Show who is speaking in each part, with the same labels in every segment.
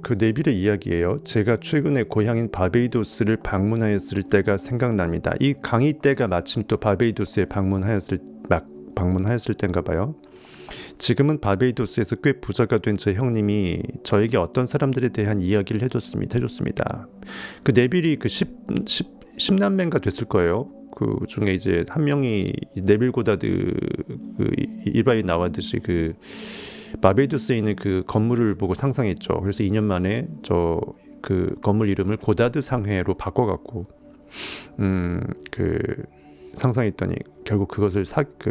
Speaker 1: 그 네빌의 이야기예요. 제가 최근에 고향인 바베이도스를 방문하였을 때가 생각납니다. 이 강의 때가 마침 또 바베이도스에 방문하였을 때인가 봐요. 지금은 바베이도스에서 꽤 부자가 된 제 형님이 저에게 어떤 사람들에 대한 이야기를 해줬습니다. 그 네빌이 그 10남매인가 됐을 거예요. 그 중에 이제 한 명이 네빌 고다드 그 일바에 나왔듯이 그 바베이도스에 있는 그 건물을 보고 상상했죠. 그래서 2년 만에 저 그 건물 이름을 고다드 상회로 바꿔갖고 그 상상했더니 결국 그것을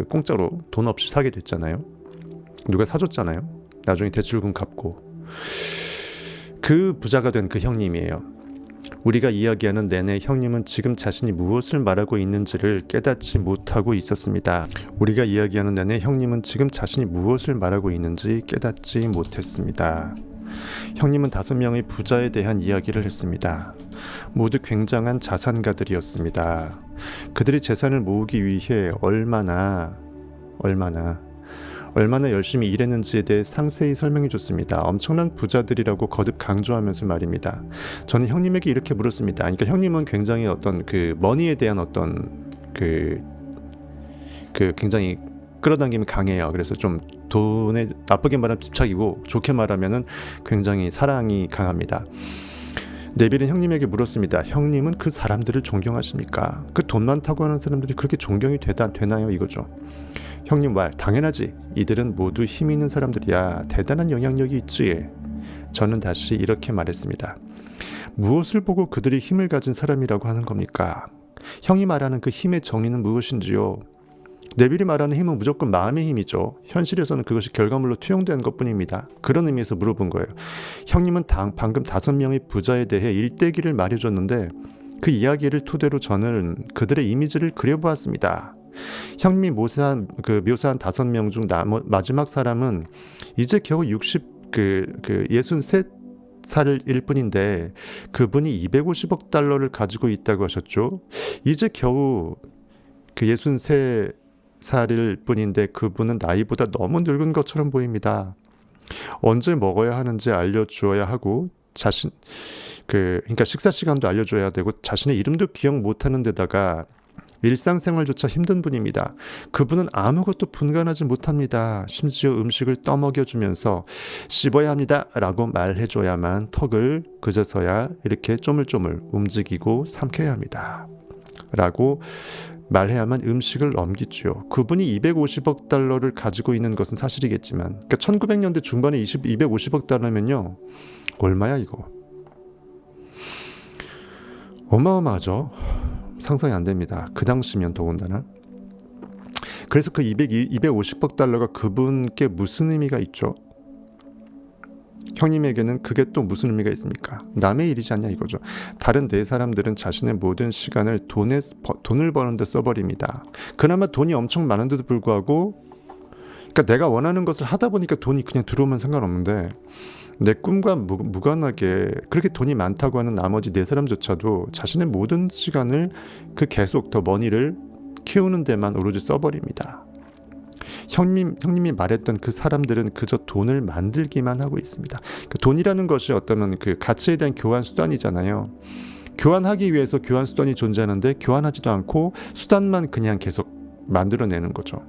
Speaker 1: 공짜로 돈 없이 사게 됐잖아요. 누가 사줬잖아요. 나중에 대출금 갚고. 그 부자가 된 그 형님이에요. 우리가 이야기하는 내내 형님은 지금 자신이 무엇을 말하고 있는지를 깨닫지 못하고 있었습니다. 우리가 이야기하는 내내 형님은 지금 자신이 무엇을 말하고 있는지 깨닫지 못했습니다. 형님은 5명의 부자에 대한 이야기를 했습니다. 모두 굉장한 자산가들이었습니다. 그들이 재산을 모으기 위해 얼마나 열심히 일했는지에 대해 상세히 설명해 줬습니다. 엄청난 부자들이라고 거듭 강조하면서 말입니다. 저는 형님에게 이렇게 물었습니다. 그러니까 형님은 굉장히 어떤 그 머니에 대한 어떤 그 굉장히 끌어당김이 강해요. 그래서 좀 돈에 나쁘게 말하면 집착이고 좋게 말하면은 굉장히 사랑이 강합니다. 네빌은 형님에게 물었습니다. 형님은 그 사람들을 존경하십니까? 그 돈 많다고 하는 사람들이 그렇게 존경이 되나요? 이거죠. 형님 말 당연하지. 이들은 모두 힘 있는 사람들이야. 대단한 영향력이 있지. 저는 다시 이렇게 말했습니다. 무엇을 보고 그들이 힘을 가진 사람이라고 하는 겁니까? 형이 말하는 그 힘의 정의는 무엇인지요? 네빌이 말하는 힘은 무조건 마음의 힘이죠. 현실에서는 그것이 결과물로 투영된 것뿐입니다. 그런 의미에서 물어본 거예요. 형님은 방금 5명의 부자에 대해 일대기를 말해줬는데 그 이야기를 토대로 저는 그들의 이미지를 그려보았습니다. 형님이 묘사한 5명 중 마지막 사람은 이제 겨우 63살일 뿐인데 그분이 250억 달러를 가지고 있다고 하셨죠. 이제 겨우 그 63살일 뿐인데 그분은 나이보다 너무 늙은 것처럼 보입니다. 언제 먹어야 하는지 알려주어야 하고 그러니까 식사 시간도 알려줘야 되고 자신의 이름도 기억 못하는 데다가 일상생활조차 힘든 분입니다. 그분은 아무것도 분간하지 못합니다. 심지어 음식을 떠먹여주면서 씹어야 합니다 라고 말해줘야만 턱을 그제서야 이렇게 쪼물쪼물 움직이고 삼켜야 합니다 라고 말해야만 음식을 넘기죠. 그분이 250억 달러를 가지고 있는 것은 사실이겠지만 그러니까 1900년대 중반에 250억 달러면요 얼마야 이거? 어마어마하죠. 상상이 안 됩니다. 그 당시면 더군다나. 그래서 그 250억 달러가 그분께 무슨 의미가 있죠? 형님에게는 그게 또 무슨 의미가 있습니까? 남의 일이지 않냐 이거죠. 다른 네 사람들은 자신의 모든 시간을 돈을 버는 데 써버립니다. 그나마 돈이 엄청 많은데도 불구하고 그러니까 내가 원하는 것을 하다 보니까 돈이 그냥 들어오면 상관없는데 내 꿈과 무관하게 그렇게 돈이 많다고 하는 나머지 네 사람조차도 자신의 모든 시간을 계속 더 머니를 키우는 데만 오로지 써버립니다. 형님이 말했던 그 사람들은 그저 돈을 만들기만 하고 있습니다. 그 돈이라는 것이 어쩌면 그 가치에 대한 교환 수단이잖아요. 교환하기 위해서 교환 수단이 존재하는데 교환하지도 않고 수단만 그냥 계속 만들어내는 거죠.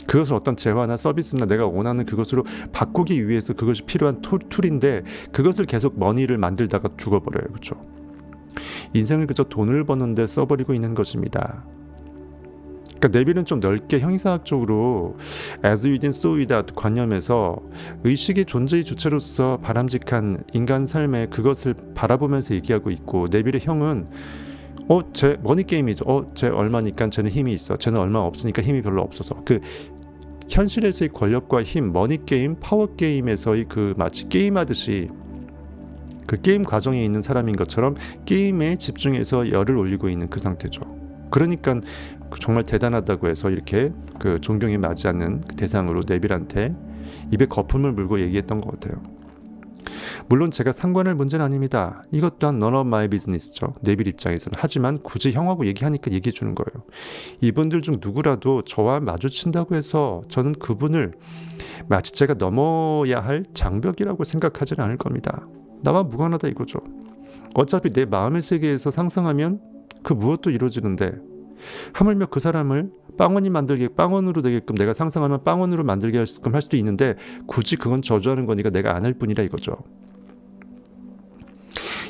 Speaker 1: 그것을 어떤 재화나 서비스나 내가 원하는 그것으로 바꾸기 위해서 그것이 필요한 툴인데 그것을 계속 머니를 만들다가 죽어버려요. 그렇죠? 인생을 그저 돈을 버는데 써버리고 있는 것입니다. 그러니까 네빌은 좀 넓게 형이상학적으로 as within so without 관념에서 의식의 존재의 주체로서 바람직한 인간 삶의 그것을 바라보면서 얘기하고 있고 네빌의 형은 쟤 머니게임이죠. 쟤 얼마니까 쟤는 힘이 있어. 쟤는 얼마 없으니까 힘이 별로 없어서. 그 현실에서의 권력과 힘, 머니게임, 파워게임에서의 그 마치 게임하듯이 그 게임 과정에 있는 사람인 것처럼 게임에 집중해서 열을 올리고 있는 그 상태죠. 그러니까 정말 대단하다고 해서 이렇게 그 존경에 맞지 않는 대상으로 네빌한테 입에 거품을 물고 얘기했던 것 같아요. 물론 제가 상관할 문제는 아닙니다. 이것 또한 none of my business죠. 네빌 입장에서는. 하지만 굳이 형하고 얘기하니까 얘기해 주는 거예요. 이분들 중 누구라도 저와 마주친다고 해서 저는 그분을 마치 제가 넘어야 할 장벽이라고 생각하지는 않을 겁니다. 나와 무관하다 이거죠. 어차피 내 마음의 세계에서 상상하면 그 무엇도 이루어지는데 하물며 그 사람을 빵원으로 되게끔 내가 상상하면 빵원으로 만들게 할 수도 있는데 굳이 그건 저주하는 거니까 내가 안 할 뿐이라 이거죠.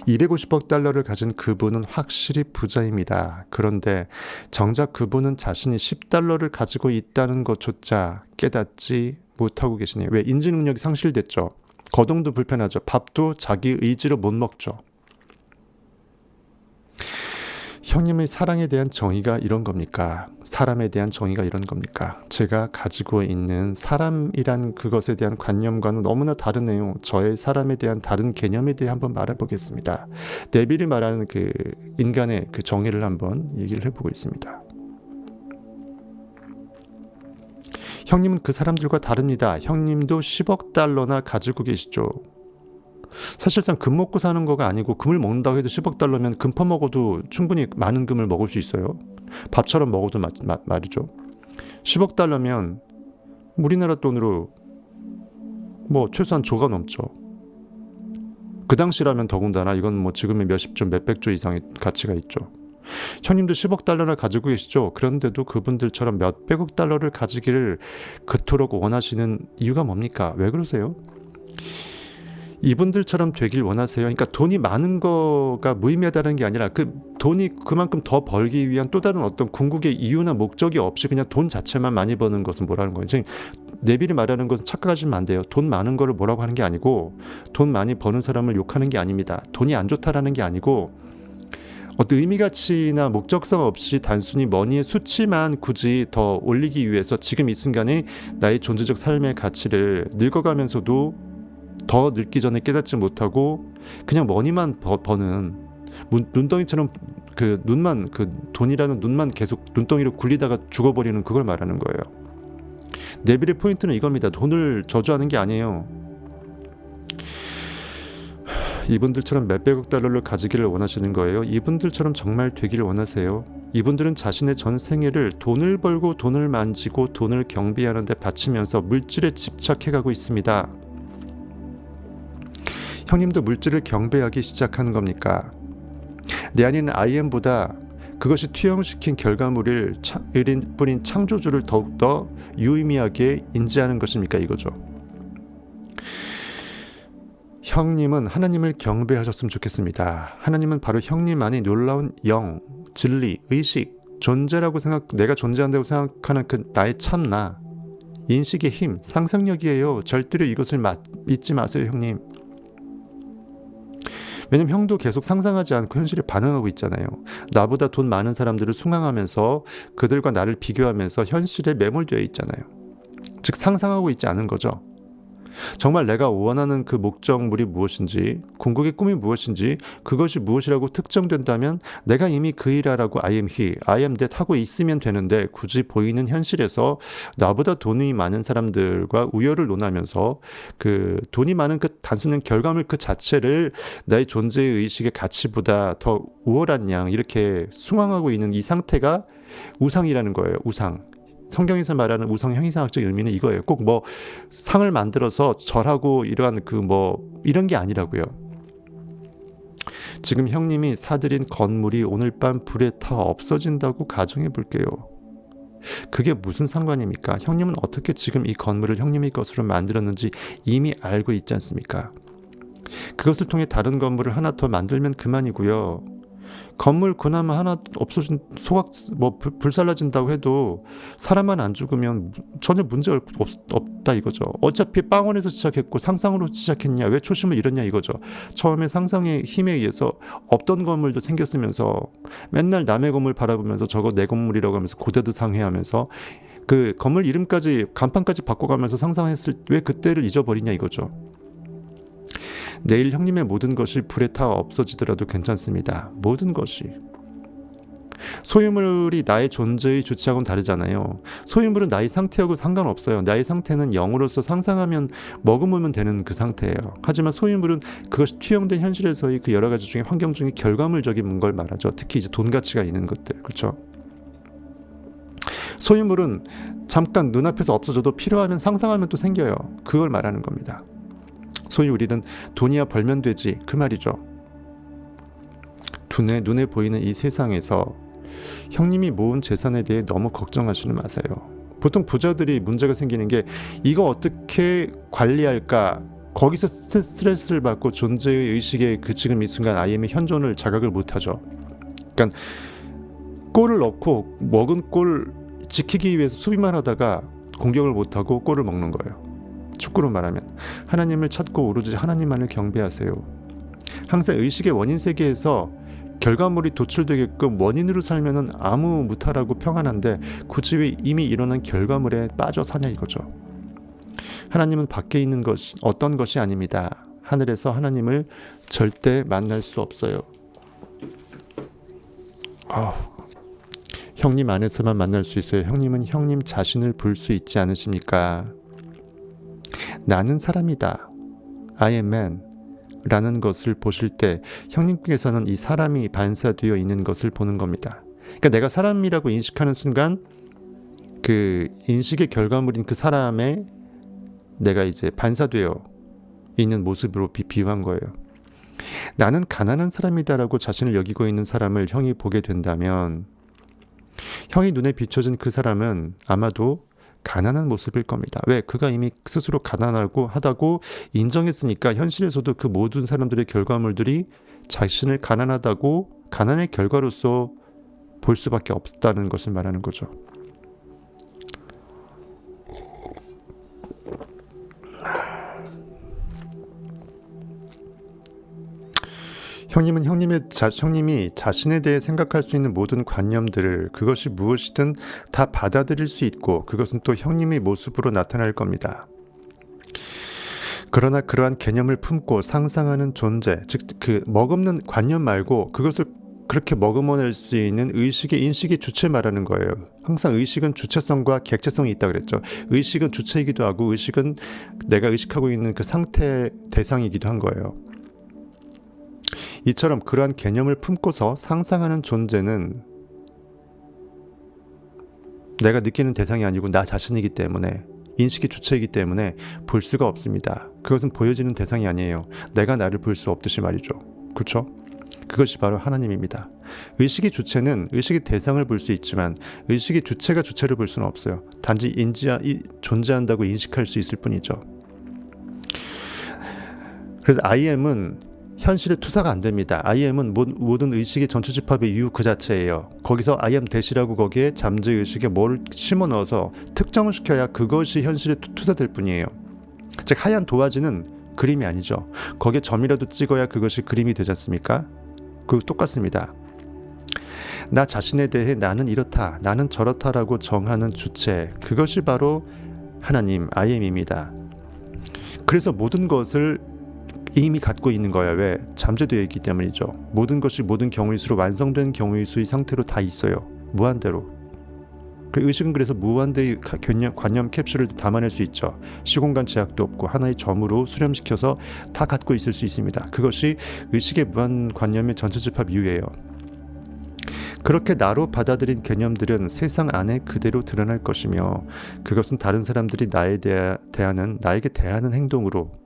Speaker 1: 250억 달러를 가진 그분은 확실히 부자입니다. 그런데 정작 그분은 자신이 10달러를 가지고 있다는 것조차 깨닫지 못하고 계시네요. 왜? 인지 능력이 상실됐죠. 거동도 불편하죠. 밥도 자기 의지로 못 먹죠. 형님의 사랑에 대한 정의가 이런 겁니까? 사람에 대한 정의가 이런 겁니까? 제가 가지고 있는 사람이란 그것에 대한 관념과는 너무나 다르네요. 저의 사람에 대한 다른 개념에 대해 한번 말해보겠습니다. 네빌이 말하는 그 인간의 그 정의를 한번 얘기를 해보고 있습니다. 형님은 그 사람들과 다릅니다. 형님도 10억 달러나 가지고 계시죠. 사실상 금 먹고 사는 거가 아니고 금을 먹는다고 해도 10억 달러면 금 퍼먹어도 충분히 많은 금을 먹을 수 있어요. 밥처럼 먹어도 말이죠. 10억 달러면 우리나라 돈으로 뭐 최소한 조가 넘죠. 그 당시라면 더군다나 이건 뭐 지금의 몇십조 몇백조 이상의 가치가 있죠. 형님도 10억 달러나 가지고 계시죠. 그런데도 그분들처럼 몇백억 달러를 가지기를 그토록 원하시는 이유가 뭡니까? 왜 그러세요? 이분들처럼 되길 원하세요. 그러니까 돈이 많은 거가 무의미하다는 게 아니라 그 돈이 그만큼 더 벌기 위한 또 다른 어떤 궁극의 이유나 목적이 없이 그냥 돈 자체만 많이 버는 것은 뭐라는 거예요. 지금 네빌이 말하는 것은 착각하시면 안 돼요. 돈 많은 거를 뭐라고 하는 게 아니고 돈 많이 버는 사람을 욕하는 게 아닙니다. 돈이 안 좋다라는 게 아니고 어떤 의미가치나 목적성 없이 단순히 머니의 수치만 굳이 더 올리기 위해서 지금 이 순간에 나의 존재적 삶의 가치를 늙어가면서도 더 늙기 전에 깨닫지 못하고 그냥 머니만 버는 눈덩이처럼 그 눈만 그 돈이라는 눈만 계속 눈덩이로 굴리다가 죽어버리는 그걸 말하는 거예요. 네빌의 포인트는 이겁니다. 돈을 저주하는 게 아니에요. 이분들처럼 몇백억 달러를 가지기를 원하시는 거예요. 이분들처럼 정말 되기를 원하세요. 이분들은 자신의 전 생애를 돈을 벌고 돈을 만지고 돈을 경비하는 데 바치면서 물질에 집착해가고 있습니다. 형님도 물질을 경배하기 시작하는 겁니까? 내 안에 있는 IM보다 그것이 투영시킨 결과물을 뿌린 창조주를 더욱더 유의미하게 인지하는 것입니까? 이거죠. 형님은 하나님을 경배하셨으면 좋겠습니다. 하나님은 바로 형님 안에 놀라운 영, 진리, 의식, 존재라고 내가 존재한다고 생각하는 그 나의 참나, 인식의 힘, 상상력이에요. 절대로 이것을 믿지 마세요, 형님. 왜냐면 형도 계속 상상하지 않고 현실에 반응하고 있잖아요. 나보다 돈 많은 사람들을 숭앙하면서 그들과 나를 비교하면서 현실에 매몰되어 있잖아요. 즉 상상하고 있지 않은 거죠. 정말 내가 원하는 그 목적물이 무엇인지, 궁극의 꿈이 무엇인지, 그것이 무엇이라고 특정된다면 내가 이미 그 일하라고 I am he, I am that 하고 있으면 되는데 굳이 보이는 현실에서 나보다 돈이 많은 사람들과 우열을 논하면서 그 돈이 많은 그 단순한 결과물 그 자체를 나의 존재의 의식의 가치보다 더 우월한 양 이렇게 숭앙하고 있는 이 상태가 우상이라는 거예요. 우상. 성경에서 말하는 우상 형이상학적 의미는 이거예요. 꼭 뭐 상을 만들어서 절하고 이러한 그 뭐 이런 게 아니라고요. 지금 형님이 사들인 건물이 오늘 밤 불에 타 없어진다고 가정해 볼게요. 그게 무슨 상관입니까? 형님은 어떻게 지금 이 건물을 형님의 것으로 만들었는지 이미 알고 있지 않습니까? 그것을 통해 다른 건물을 하나 더 만들면 그만이고요. 건물 그나마 하나 없어진 불살라진다고 해도 사람만 안 죽으면 전혀 문제 없다 이거죠. 어차피 빵원에서 시작했고 상상으로 시작했냐, 왜 초심을 잃었냐 이거죠. 처음에 상상의 힘에 의해서 없던 건물도 생겼으면서 맨날 남의 건물 바라보면서 저거 내 건물이라고 하면서 고대도 상회하면서 그 건물 이름까지 간판까지 바꿔가면서 상상했을 왜 그때를 잊어버리냐 이거죠. 내일 형님의 모든 것이 불에 타 없어지더라도 괜찮습니다. 모든 것이. 소유물이 나의 존재의 주체하고는 다르잖아요. 소유물은 나의 상태하고 상관없어요. 나의 상태는 영으로서 상상하면 머금으면 되는 그 상태예요. 하지만 소유물은 그것이 투영된 현실에서의 그 여러 가지 중에 환경 중에 결과물적인 걸 말하죠. 특히 이제 돈 가치가 있는 것들, 그렇죠? 소유물은 잠깐 눈앞에서 없어져도 필요하면 상상하면 또 생겨요. 그걸 말하는 겁니다. 소위 우리는 돈이야 벌면 되지 그 말이죠. 눈에 보이는 이 세상에서 형님이 모은 재산에 대해 너무 걱정하지는 마세요. 보통 부자들이 문제가 생기는 게 이거 어떻게 관리할까, 거기서 스트레스를 받고 존재의 의식의 그 지금 이 순간 IM의 현존을 자각을 못하죠. 그러니까 골을 넣고 먹은 골 지키기 위해서 수비만 하다가 공격을 못하고 골을 먹는 거예요. 축구로 말하면 하나님을 찾고 오로지 하나님만을 경배하세요. 항상 의식의 원인 세계에서 결과물이 도출되게끔 원인으로 살면은 아무 무탈하고 평안한데 굳이 왜 이미 일어난 결과물에 빠져 사냐 이거죠. 하나님은 밖에 있는 것이 어떤 것이 아닙니다. 하늘에서 하나님을 절대 만날 수 없어요. 형님 안에서만 만날 수 있어요. 형님은 형님 자신을 볼 수 있지 않으십니까? 나는 사람이다. I am man. 라는 것을 보실 때 형님께서는 이 사람이 반사되어 있는 것을 보는 겁니다. 그러니까 내가 사람이라고 인식하는 순간 그 인식의 결과물인 그 사람의 내가 이제 반사되어 있는 모습으로 비유한 거예요. 나는 가난한 사람이다라고 자신을 여기고 있는 사람을 형이 보게 된다면 형이 눈에 비춰진 그 사람은 아마도 가난한 모습일 겁니다. 왜? 그가 이미 스스로 가난하고 하다고 인정했으니까 현실에서도 그 모든 사람들의 결과물들이 자신을 가난하다고 가난의 결과로서 볼 수밖에 없다는 것을 말하는 거죠. 형님은 형님이 자신에 대해 생각할 수 있는 모든 관념들을 그것이 무엇이든 다 받아들일 수 있고 그것은 또 형님의 모습으로 나타날 겁니다. 그러나 그러한 개념을 품고 상상하는 존재, 즉 그 머금는 관념 말고 그것을 그렇게 머금어낼 수 있는 의식의 인식의 주체 말하는 거예요. 항상 의식은 주체성과 객체성이 있다 그랬죠. 의식은 주체이기도 하고 의식은 내가 의식하고 있는 그 상태 대상이기도 한 거예요. 이처럼 그러한 개념을 품고서 상상하는 존재는 내가 느끼는 대상이 아니고 나 자신이기 때문에 인식의 주체이기 때문에 볼 수가 없습니다. 그것은 보여지는 대상이 아니에요. 내가 나를 볼 수 없듯이 말이죠. 그렇죠? 그것이 바로 하나님입니다. 의식의 주체는 의식의 대상을 볼 수 있지만 의식의 주체가 주체를 볼 수는 없어요. 단지 존재한다고 인식할 수 있을 뿐이죠. 그래서 I am은 현실의 투사가 안 됩니다. I am은 모든 의식의 전체 집합의 이유 그 자체예요. 거기서 I am 대시라고 거기에 잠재의식에 뭘 심어 넣어서 특정을 시켜야 그것이 현실에 투사될 뿐이에요. 즉 하얀 도화지는 그림이 아니죠. 거기에 점이라도 찍어야 그것이 그림이 되지 않습니까? 그거 똑같습니다. 나 자신에 대해 나는 이렇다, 나는 저렇다라고 정하는 주체, 그것이 바로 하나님 I am입니다. 그래서 모든 것을 이미 갖고 있는 거야. 왜? 잠재되어 있기 때문이죠. 모든 것이 모든 경우의 수로 완성된 경우의 수의 상태로 다 있어요. 무한대로. 의식은 그래서 무한대의 관념 캡슐을 담아낼 수 있죠. 시공간 제약도 없고 하나의 점으로 수렴시켜서 다 갖고 있을 수 있습니다. 그것이 의식의 무한 관념의 전체 집합 이유예요. 그렇게 나로 받아들인 개념들은 세상 안에 그대로 드러날 것이며 그것은 다른 사람들이 나에게 대하는 행동으로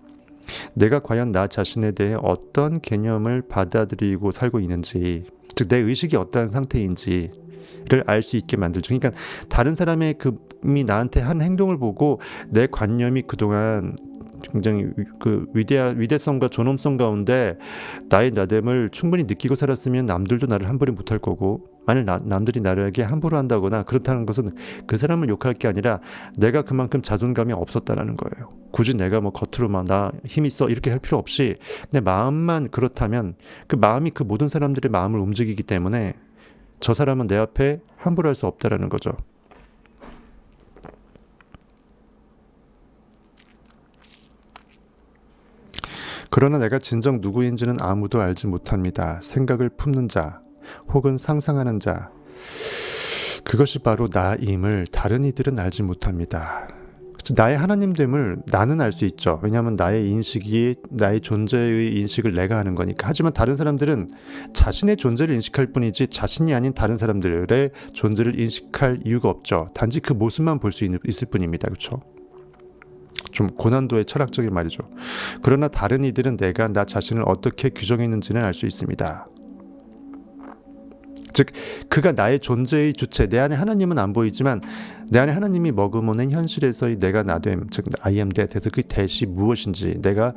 Speaker 1: 내가 과연 나 자신에 대해 어떤 개념을 받아들이고 살고 있는지, 즉 내 의식이 어떠한 상태인지를 알 수 있게 만들죠. 그러니까 다른 사람의 그이 나한테 한 행동을 보고 내 관념이 그동안 굉장히 그 위대성과 존엄성 가운데 나의 나됨을 충분히 느끼고 살았으면 남들도 나를 함부로 못할 거고, 만일 남들이 나에게 함부로 한다거나 그렇다는 것은 그 사람을 욕할 게 아니라 내가 그만큼 자존감이 없었다라는 거예요. 굳이 내가 뭐 겉으로 막 나 힘 있어 이렇게 할 필요 없이 내 마음만 그렇다면 그 마음이 그 모든 사람들의 마음을 움직이기 때문에 저 사람은 내 앞에 함부로 할 수 없다라는 거죠. 그러나 내가 진정 누구인지는 아무도 알지 못합니다. 생각을 품는 자, 혹은 상상하는 자, 그것이 바로 나임을 다른 이들은 알지 못합니다. 나의 하나님됨을 나는 알 수 있죠. 왜냐하면 나의 인식이 나의 존재의 인식을 내가 하는 거니까. 하지만 다른 사람들은 자신의 존재를 인식할 뿐이지 자신이 아닌 다른 사람들의 존재를 인식할 이유가 없죠. 단지 그 모습만 볼 수 있을 뿐입니다. 그렇죠? 좀 고난도의 철학적인 말이죠. 그러나 다른 이들은 내가 나 자신을 어떻게 규정했는지는 알 수 있습니다. 즉 그가 나의 존재의 주체, 내 안에 하나님은 안 보이지만 내 안에 하나님이 머금어낸 현실에서의 내가 나됨, 즉 I am that에서 그 that이 무엇인지, 내가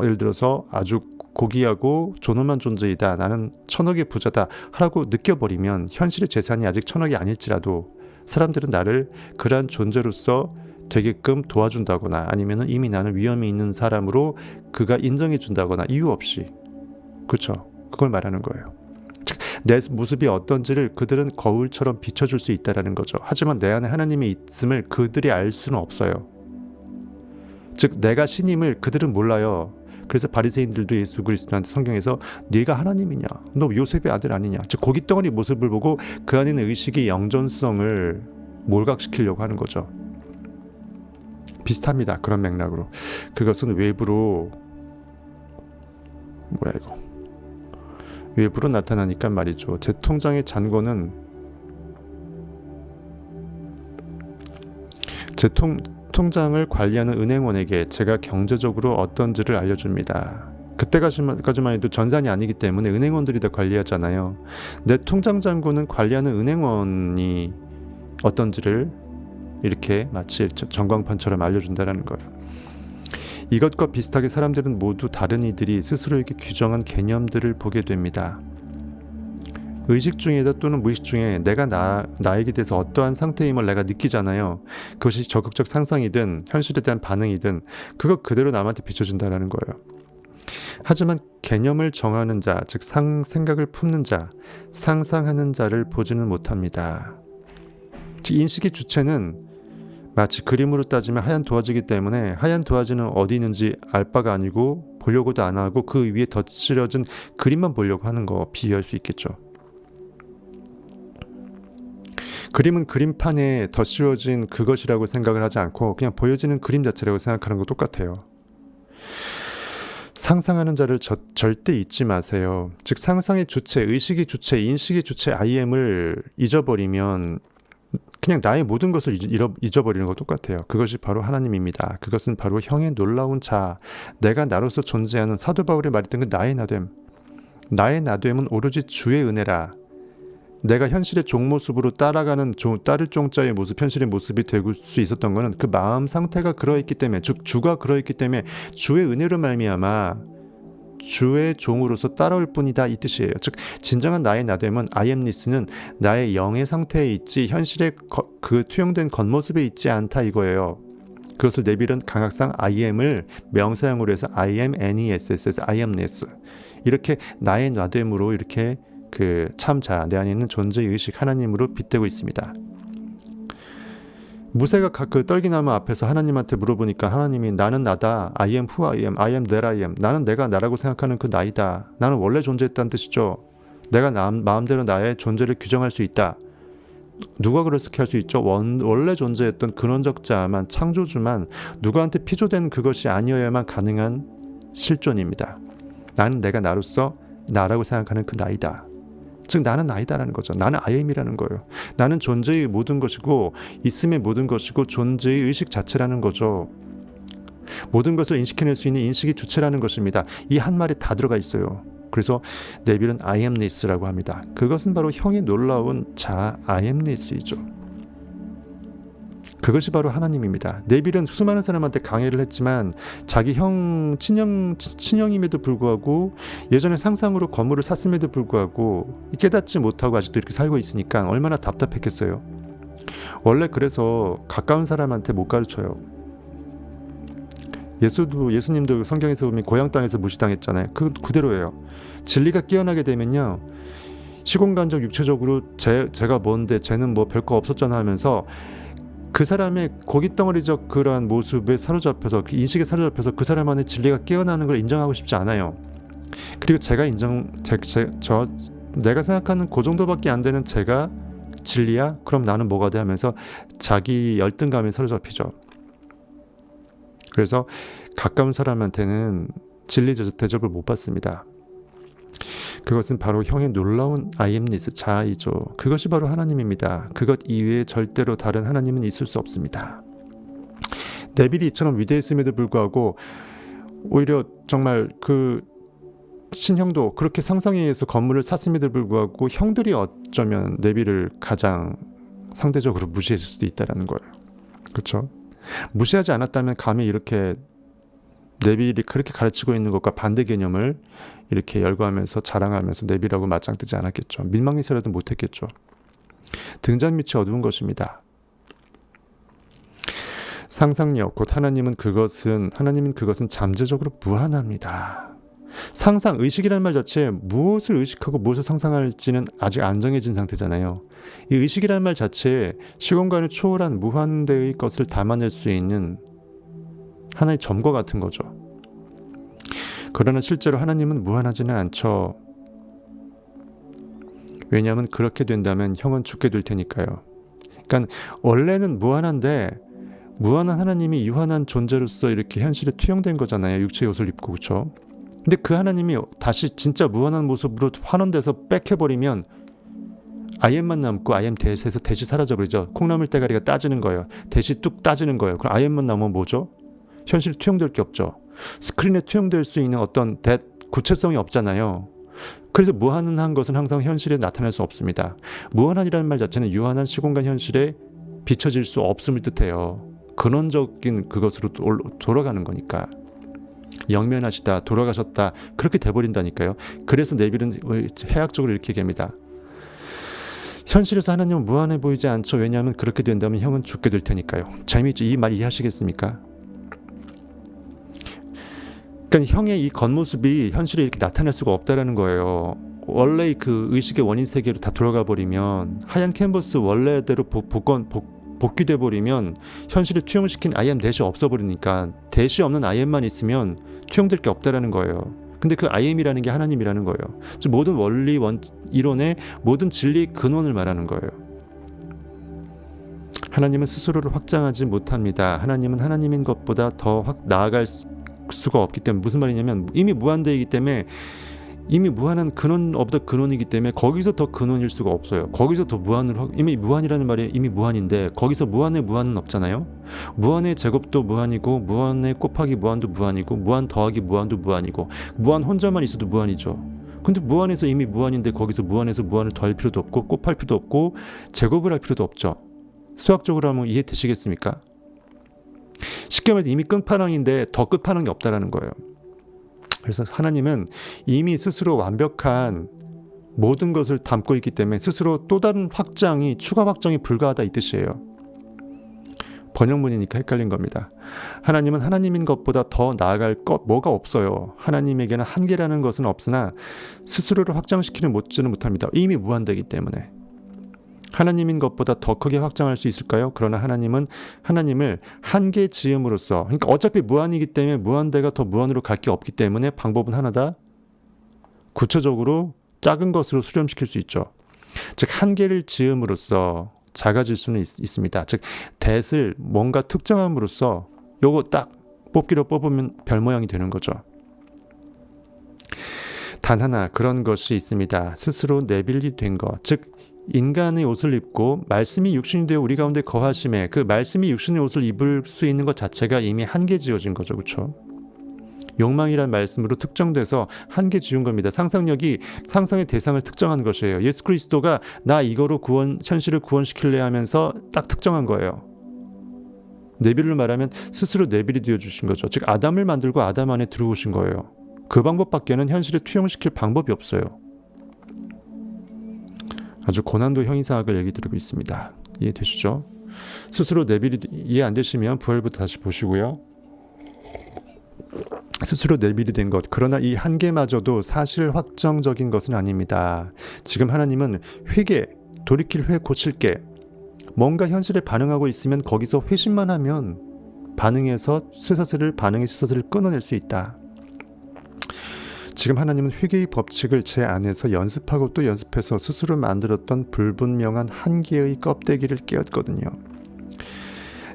Speaker 1: 예를 들어서 아주 고귀하고 존엄한 존재이다, 나는 천억의 부자다 하라고 느껴버리면 현실의 재산이 아직 천억이 아닐지라도 사람들은 나를 그러한 존재로서 되게끔 도와준다거나 아니면 이미 나는 위험이 있는 사람으로 그가 인정해 준다거나 이유 없이, 그렇죠? 그걸 말하는 거예요. 즉 내 모습이 어떤지를 그들은 거울처럼 비춰줄 수 있다는 거죠. 하지만 내 안에 하나님이 있음을 그들이 알 수는 없어요. 즉 내가 신임을 그들은 몰라요. 그래서 바리새인들도 예수 그리스도한테 성경에서 네가 하나님이냐, 너 요셉의 아들 아니냐, 즉 고깃덩어리 모습을 보고 그 안에 있는 의식의 영존성을 몰각시키려고 하는 거죠. 비슷합니다. 그런 맥락으로. 그것은 외부로 외부로 나타나니까 말이죠. 제 통장의 잔고는 제 통장을 관리하는 은행원에게 제가 경제적으로 어떤지를 알려줍니다. 그때까지만 해도 전산이 아니기 때문에 은행원들이 다 관리하잖아요. 내 통장 잔고는 관리하는 은행원이 어떤지를 이렇게 마치 전광판처럼 알려준다는 거예요. 이것과 비슷하게 사람들은 모두 다른 이들이 스스로에게 규정한 개념들을 보게 됩니다. 의식 중에다 또는 무의식 중에 내가 나에게 대해서 어떠한 상태임을 내가 느끼잖아요. 그것이 적극적 상상이든 현실에 대한 반응이든 그거 그대로 남한테 비춰준다는 거예요. 하지만 개념을 정하는 자, 즉 생각을 품는 자, 상상하는 자를 보지는 못합니다. 즉 인식의 주체는 마치 그림으로 따지면 하얀 도화지이기 때문에 하얀 도화지는 어디 있는지 알 바가 아니고 보려고도 안 하고 그 위에 덧칠해진 그림만 보려고 하는 거 비유할 수 있겠죠. 그림은 그림판에 덧씌워진 그것이라고 생각을 하지 않고 그냥 보여지는 그림 자체라고 생각하는 거 똑같아요. 상상하는 자를 절대 잊지 마세요. 즉 상상의 주체, 의식의 주체, 인식의 주체 I am을 잊어버리면 그냥 나의 모든 것을 잊어버리는 것 똑같아요. 그것이 바로 하나님입니다. 그것은 바로 형의 놀라운 자아, 내가 나로서 존재하는 사도 바울이 말했던 그 나의 나됨. 나의 나됨은 오로지 주의 은혜라. 내가 현실의 종 모습으로 따라가는 따를 종자의 모습, 현실의 모습이 될 수 있었던 것은 그 마음 상태가 그러했기 때문에, 즉 주가 그러했기 때문에 주의 은혜로 말미암아 주의 종으로서 따라올 뿐이다 이 뜻이에요. 즉 진정한 나의 나됨은 I amness는 나의 영의 상태에 있지 현실의 그 투영된 겉모습에 있지 않다 이거예요. 그것을 네빌은 강학상 I am을 명사형으로 해서 I am ness에서 I amness 이렇게 나의 나됨으로 이렇게 그 참자, 내 안에 있는 존재의 의식 하나님으로 빗대고 있습니다. 무새가 그 떨기나무 앞에서 하나님한테 물어보니까 하나님이 나는 나다. I am who I am. I am that I am. 나는 내가 나라고 생각하는 그 나이다. 나는 원래 존재했다는 뜻이죠. 내가 마음대로 나의 존재를 규정할 수 있다. 누가 그렇게 할 수 있죠? 원래 존재했던 근원적 자만, 창조주만 누구한테 피조된 그것이 아니어야만 가능한 실존입니다. 나는 내가 나로서 나라고 생각하는 그 나이다. 즉 나는 나이다라는 거죠. 나는 I am이라는 거예요. 나는 존재의 모든 것이고 있음의 모든 것이고 존재의 의식 자체라는 거죠. 모든 것을 인식해낼 수 있는 인식이 주체라는 것입니다. 이 한 말이 다 들어가 있어요. 그래서 네빌은 I amness라고 합니다. 그것은 바로 형의 놀라운 자아 I amness이죠. 그것이 바로 하나님입니다. 네빌은 수많은 사람한테 강해를 했지만 자기 친형임에도 불구하고 예전에 상상으로 건물을 샀음에도 불구하고 깨닫지 못하고 아직도 이렇게 살고 있으니까 얼마나 답답했겠어요. 원래 그래서 가까운 사람한테 못 가르쳐요. 예수님도 성경에서 보면 고향 땅에서 무시당했잖아요. 그대로예요. 진리가 깨어나게 되면요, 시공간적 육체적으로 제가 뭔데 쟤는 뭐 별거 없었잖아 하면서 그 사람의 고깃덩어리적 그러한 모습에 사로잡혀서, 그 인식에 사로잡혀서 그 사람 안에 진리가 깨어나는 걸 인정하고 싶지 않아요. 그리고 제가 내가 생각하는 그 정도밖에 안 되는 제가 진리야? 그럼 나는 뭐가 돼? 하면서 자기 열등감이 사로잡히죠. 그래서 가까운 사람한테는 진리 대접을 못 받습니다. 그것은 바로 형의 놀라운 아이엠니스, 자아이죠. 그것이 바로 하나님입니다. 그것 이외에 절대로 다른 하나님은 있을 수 없습니다. 네빌이 이처럼 위대했음에도 불구하고 오히려 정말 그 신형도 그렇게 상상에 의해서 건물을 샀음에도 불구하고 형들이 어쩌면 네빌을 가장 상대적으로 무시했을 수도 있다는 거예요. 그렇죠? 무시하지 않았다면 감히 이렇게 네빌이 그렇게 가르치고 있는 것과 반대 개념을 이렇게 열거하면서 자랑하면서 네빌하고 맞짱 뜨지 않았겠죠. 밀망에서라도 못했겠죠. 등잔 밑이 어두운 것입니다. 상상력, 곧 하나님은 그것은 잠재적으로 무한합니다. 상상, 의식이라는 말 자체에 무엇을 의식하고 무엇을 상상할지는 아직 안 정해진 상태잖아요. 이 의식이라는 말 자체에 시공간을 초월한 무한대의 것을 담아낼 수 있는 하나의 점과 같은 거죠. 그러나 실제로 하나님은 무한하지는 않죠. 왜냐하면 그렇게 된다면 형은 죽게 될 테니까요. 그러니까 원래는 무한한데 무한한 하나님이 유한한 존재로서 이렇게 현실에 투영된 거잖아요. 육체의 옷을 입고. 그렇죠? 근데 그 하나님이 다시 진짜 무한한 모습으로 환원돼서 뺏겨버리면 아이엠만 남고 아이엠 대에서 대시 사라져버리죠. 콩나물 대가리가 따지는 거예요. 대시 뚝 따지는 거예요. 그럼 아이엠만 남으면 뭐죠? 현실에 투영될 게 없죠. 스크린에 투영될 수 있는 어떤 구체성이 없잖아요. 그래서 무한한 것은 항상 현실에 나타날 수 없습니다. 무한한이라는 말 자체는 유한한 시공간 현실에 비춰질 수 없음을 뜻해요. 근원적인 그것으로 돌아가는 거니까. 영면하시다, 돌아가셨다, 그렇게 돼버린다니까요. 그래서 네빌은 해학적으로 이렇게 얘기합니다. 현실에서 하나님은 무한해 보이지 않죠. 왜냐하면 그렇게 된다면 형은 죽게 될 테니까요. 재미있죠? 이 말 이해하시겠습니까? 그러니까 형의 이 겉모습이 현실에 이렇게 나타날 수가 없다라는 거예요. 원래 그 의식의 원인 세계로 다 돌아가 버리면, 하얀 캔버스 원래대로 복귀돼 버리면 현실에 투영시킨 아이엠 대시 없어버리니까, 대시 없는 아이엠만 있으면 투영될 게 없다라는 거예요. 근데 그 아이엠이라는 게 하나님이라는 거예요. 즉 모든 원리 이론의 모든 진리의 근원을 말하는 거예요. 하나님은 스스로를 확장하지 못합니다. 하나님은 하나님인 것보다 더 나아갈 수가 없기 때문에, 무슨 말이냐면 이미 무한대이기 때문에, 이미 무한한 근원 오브 더 근원이기 때문에 거기서 더 근원일 수가 없어요. 거기서 더 무한으로, 이미 무한이라는 말이 이미 무한인데 거기서 무한의 무한은 없잖아요. 무한의 제곱도 무한이고, 무한의 곱하기 무한도 무한이고, 무한 더하기 무한도 무한이고, 무한 혼자만 있어도 무한이죠. 근데 무한에서 이미 무한인데 거기서 무한에서 무한을 더할 필요도 없고 곱할 필요도 없고 제곱을 할 필요도 없죠. 수학적으로 하면 이해되시겠습니까? 쉽게 말해서 이미 끝판왕인데 더 끝판왕이 없다라는 거예요. 그래서 하나님은 이미 스스로 완벽한 모든 것을 담고 있기 때문에 스스로 또 다른 확장이, 추가 확장이 불가하다 이 뜻이에요. 번역문이니까 헷갈린 겁니다. 하나님은 하나님인 것보다 더 나아갈 것 뭐가 없어요. 하나님에게는 한계라는 것은 없으나 스스로를 확장시키는 못합니다. 이미 무한되기 때문에. 하나님인 것보다 더 크게 확장할 수 있을까요? 그러나 하나님은 하나님을 한계 지음으로써, 그러니까 어차피 무한이기 때문에 무한대가 더 무한으로 갈 게 없기 때문에 방법은 하나다. 구체적으로 작은 것으로 수렴시킬 수 있죠. 즉 한계를 지음으로써 작아질 수는 있습니다. 즉 대을 뭔가 특정함으로써 요거 딱 뽑기로 뽑으면 별 모양이 되는 거죠. 단 하나 그런 것이 있습니다. 스스로 네빌이 된 것, 즉 인간의 옷을 입고 말씀이 육신이 되어 우리 가운데 거하심에, 그 말씀이 육신의 옷을 입을 수 있는 것 자체가 이미 한계 지어진 거죠. 그렇죠? 욕망이란 말씀으로 특정돼서 한계 지은 겁니다. 상상력이 상상의 대상을 특정한 것이에요. 예수 그리스도가 나 이거로 현실을 구원시킬래 하면서 딱 특정한 거예요. 네빌로 말하면 스스로 네빌이 되어주신 거죠. 즉 아담을 만들고 아담 안에 들어오신 거예요. 그 방법밖에는 현실에 투영시킬 방법이 없어요. 아주 고난도 형이상학을 얘기 드리고 있습니다. 이해되시죠? 스스로 네빌이 이해 안 되시면 부활부터 다시 보시고요. 스스로 네빌이 된 것, 그러나 이 한계마저도 사실 확정적인 것은 아닙니다. 지금 하나님은 돌이킬 회 고칠게, 뭔가 현실에 반응하고 있으면 거기서 회심만 하면 반응의 쇠사슬을 끊어낼 수 있다. 지금 하나님은 회개의 법칙을 제 안에서 연습하고 또 연습해서 스스로 만들었던 불분명한 한계의 껍데기를 깨었거든요.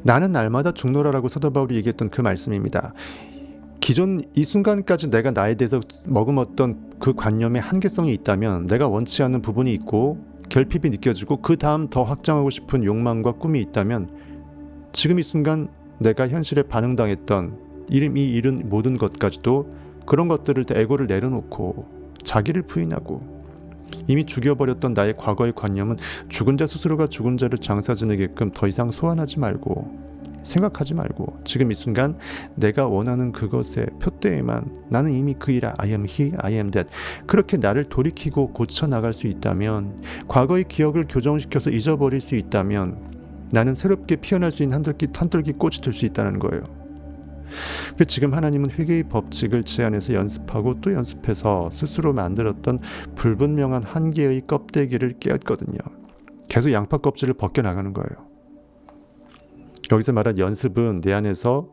Speaker 1: 나는 날마다 죽노라라고 사도 바울이 얘기했던 그 말씀입니다. 기존 이 순간까지 내가 나에 대해서 머금었던 그 관념의 한계성이 있다면, 내가 원치 않는 부분이 있고 결핍이 느껴지고 그 다음 더 확장하고 싶은 욕망과 꿈이 있다면, 지금 이 순간 내가 현실에 반응당했던 이름이 잃은 모든 것까지도, 그런 것들을 에고를 내려놓고 자기를 부인하고 이미 죽여버렸던 나의 과거의 관념은 죽은 자 스스로가 죽은 자를 장사 지내게끔 더 이상 소환하지 말고 생각하지 말고, 지금 이 순간 내가 원하는 그것의 표대에만 나는 이미 그 이라 I am he, I am that, 그렇게 나를 돌이키고 고쳐나갈 수 있다면, 과거의 기억을 교정시켜서 잊어버릴 수 있다면, 나는 새롭게 피어날 수 있는 한떨기 꽃이 될 수 있다는 거예요. 그래서 지금 하나님은 회개의 법칙을 제 안에서 연습하고 또 연습해서 스스로 만들었던 불분명한 한계의 껍데기를 깨었거든요. 계속 양파 껍질을 벗겨나가는 거예요. 여기서 말한 연습은 내 안에서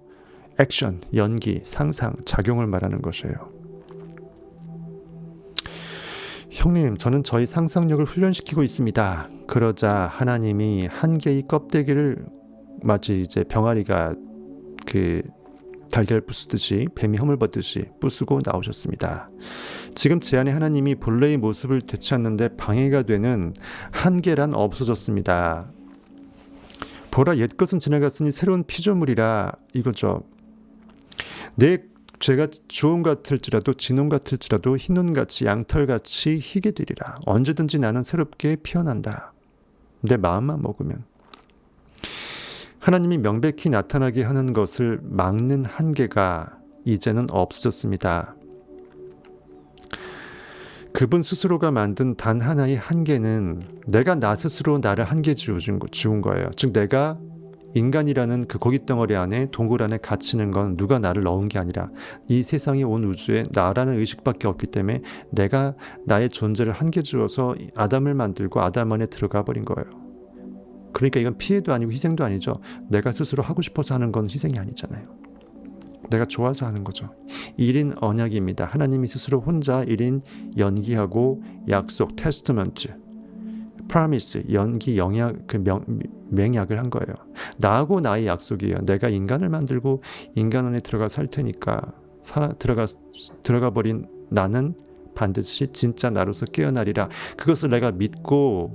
Speaker 1: 액션, 연기, 상상, 작용을 말하는 것이에요. 형님, 저는 저희 상상력을 훈련시키고 있습니다. 그러자 하나님이 한계의 껍데기를 마치 이제 병아리가 그 달걀 부수듯이, 뱀이 허물 벗듯이 부수고 나오셨습니다. 지금 제 안에 하나님이 본래의 모습을 되찾는데 방해가 되는 한계란 없어졌습니다. 보라, 옛것은 지나갔으니 새로운 피조물이라 이거죠. 내 죄가 주홍 같을지라도 진홍 같을지라도 흰눈같이 양털같이 희게 되리라. 언제든지 나는 새롭게 피어난다. 내 마음만 먹으면. 하나님이 명백히 나타나게 하는 것을 막는 한계가 이제는 없어졌습니다. 그분 스스로가 만든 단 하나의 한계는 내가 나 스스로 나를 한계 지운 거예요. 즉 내가 인간이라는 그 고깃덩어리 안에, 동굴 안에 갇히는 건 누가 나를 넣은 게 아니라 이 세상에 온 우주에 나라는 의식밖에 없기 때문에 내가 나의 존재를 한계 지어서 아담을 만들고 아담 안에 들어가 버린 거예요. 그러니까 이건 피해도 아니고 희생도 아니죠. 내가 스스로 하고 싶어서 하는 건 희생이 아니잖아요. 내가 좋아서 하는 거죠. 1인 언약입니다. 하나님이 스스로 혼자 1인 연기하고 약속, 테스트먼트, 프라미스, 연기, 영약, 맹약을 한 거예요. 나하고 나의 약속이에요. 내가 인간을 만들고 인간 안에 들어가 살 테니까 들어가 버린 나는 반드시 진짜 나로서 깨어나리라. 그것을 내가 믿고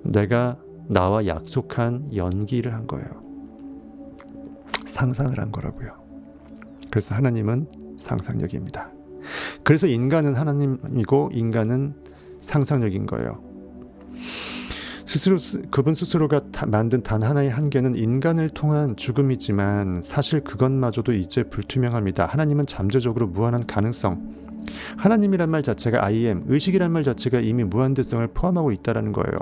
Speaker 1: 내가 나와 약속한 연기를 한 거예요. 상상을 한 거라고요. 그래서 하나님은 상상력입니다. 그래서 인간은 하나님이고 인간은 상상력인 거예요. 그분 스스로가 만든 단 하나의 한계는 인간을 통한 죽음이지만 사실 그것마저도 이제 불투명합니다. 하나님은 잠재적으로 무한한 가능성, 하나님이란 말 자체가 I am, 의식이란 말 자체가 이미 무한대성을 포함하고 있다는 거예요.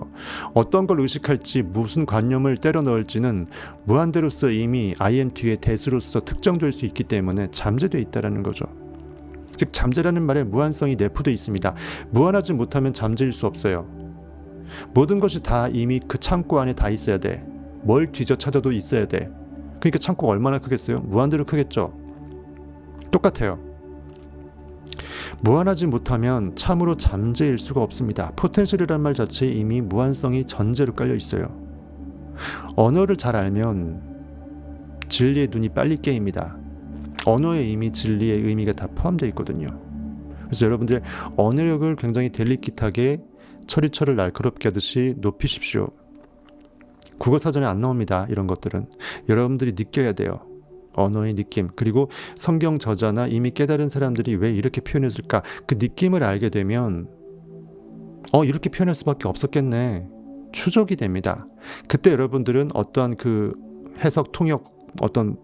Speaker 1: 어떤 걸 의식할지, 무슨 관념을 때려 넣을지는 무한대로서 이미 I am 뒤에 대수로서 특정될 수 있기 때문에 잠재되어 있다는 거죠. 즉 잠재라는 말에 무한성이 내포되어 있습니다. 무한하지 못하면 잠재일 수 없어요. 모든 것이 다 이미 그 창고 안에 다 있어야 돼. 뭘 뒤져 찾아도 있어야 돼. 그러니까 창고가 얼마나 크겠어요? 무한대로 크겠죠. 똑같아요. 무한하지 못하면 참으로 잠재일 수가 없습니다. 포텐셜이란 말 자체에 이미 무한성이 전제로 깔려 있어요. 언어를 잘 알면 진리의 눈이 빨리 깨입니다. 언어에 이미 진리의 의미가 다 포함되어 있거든요. 그래서 여러분들 언어력을 굉장히 델리킷하게 처리철을 날카롭게 하듯이 높이십시오. 국어사전에 안 나옵니다. 이런 것들은 여러분들이 느껴야 돼요. 언어의 느낌, 그리고 성경 저자나 이미 깨달은 사람들이 왜 이렇게 표현했을까, 그 느낌을 알게 되면 이렇게 표현할 수밖에 없었겠네, 추적이 됩니다. 그때 여러분들은 어떠한 그 해석, 통역, 어떤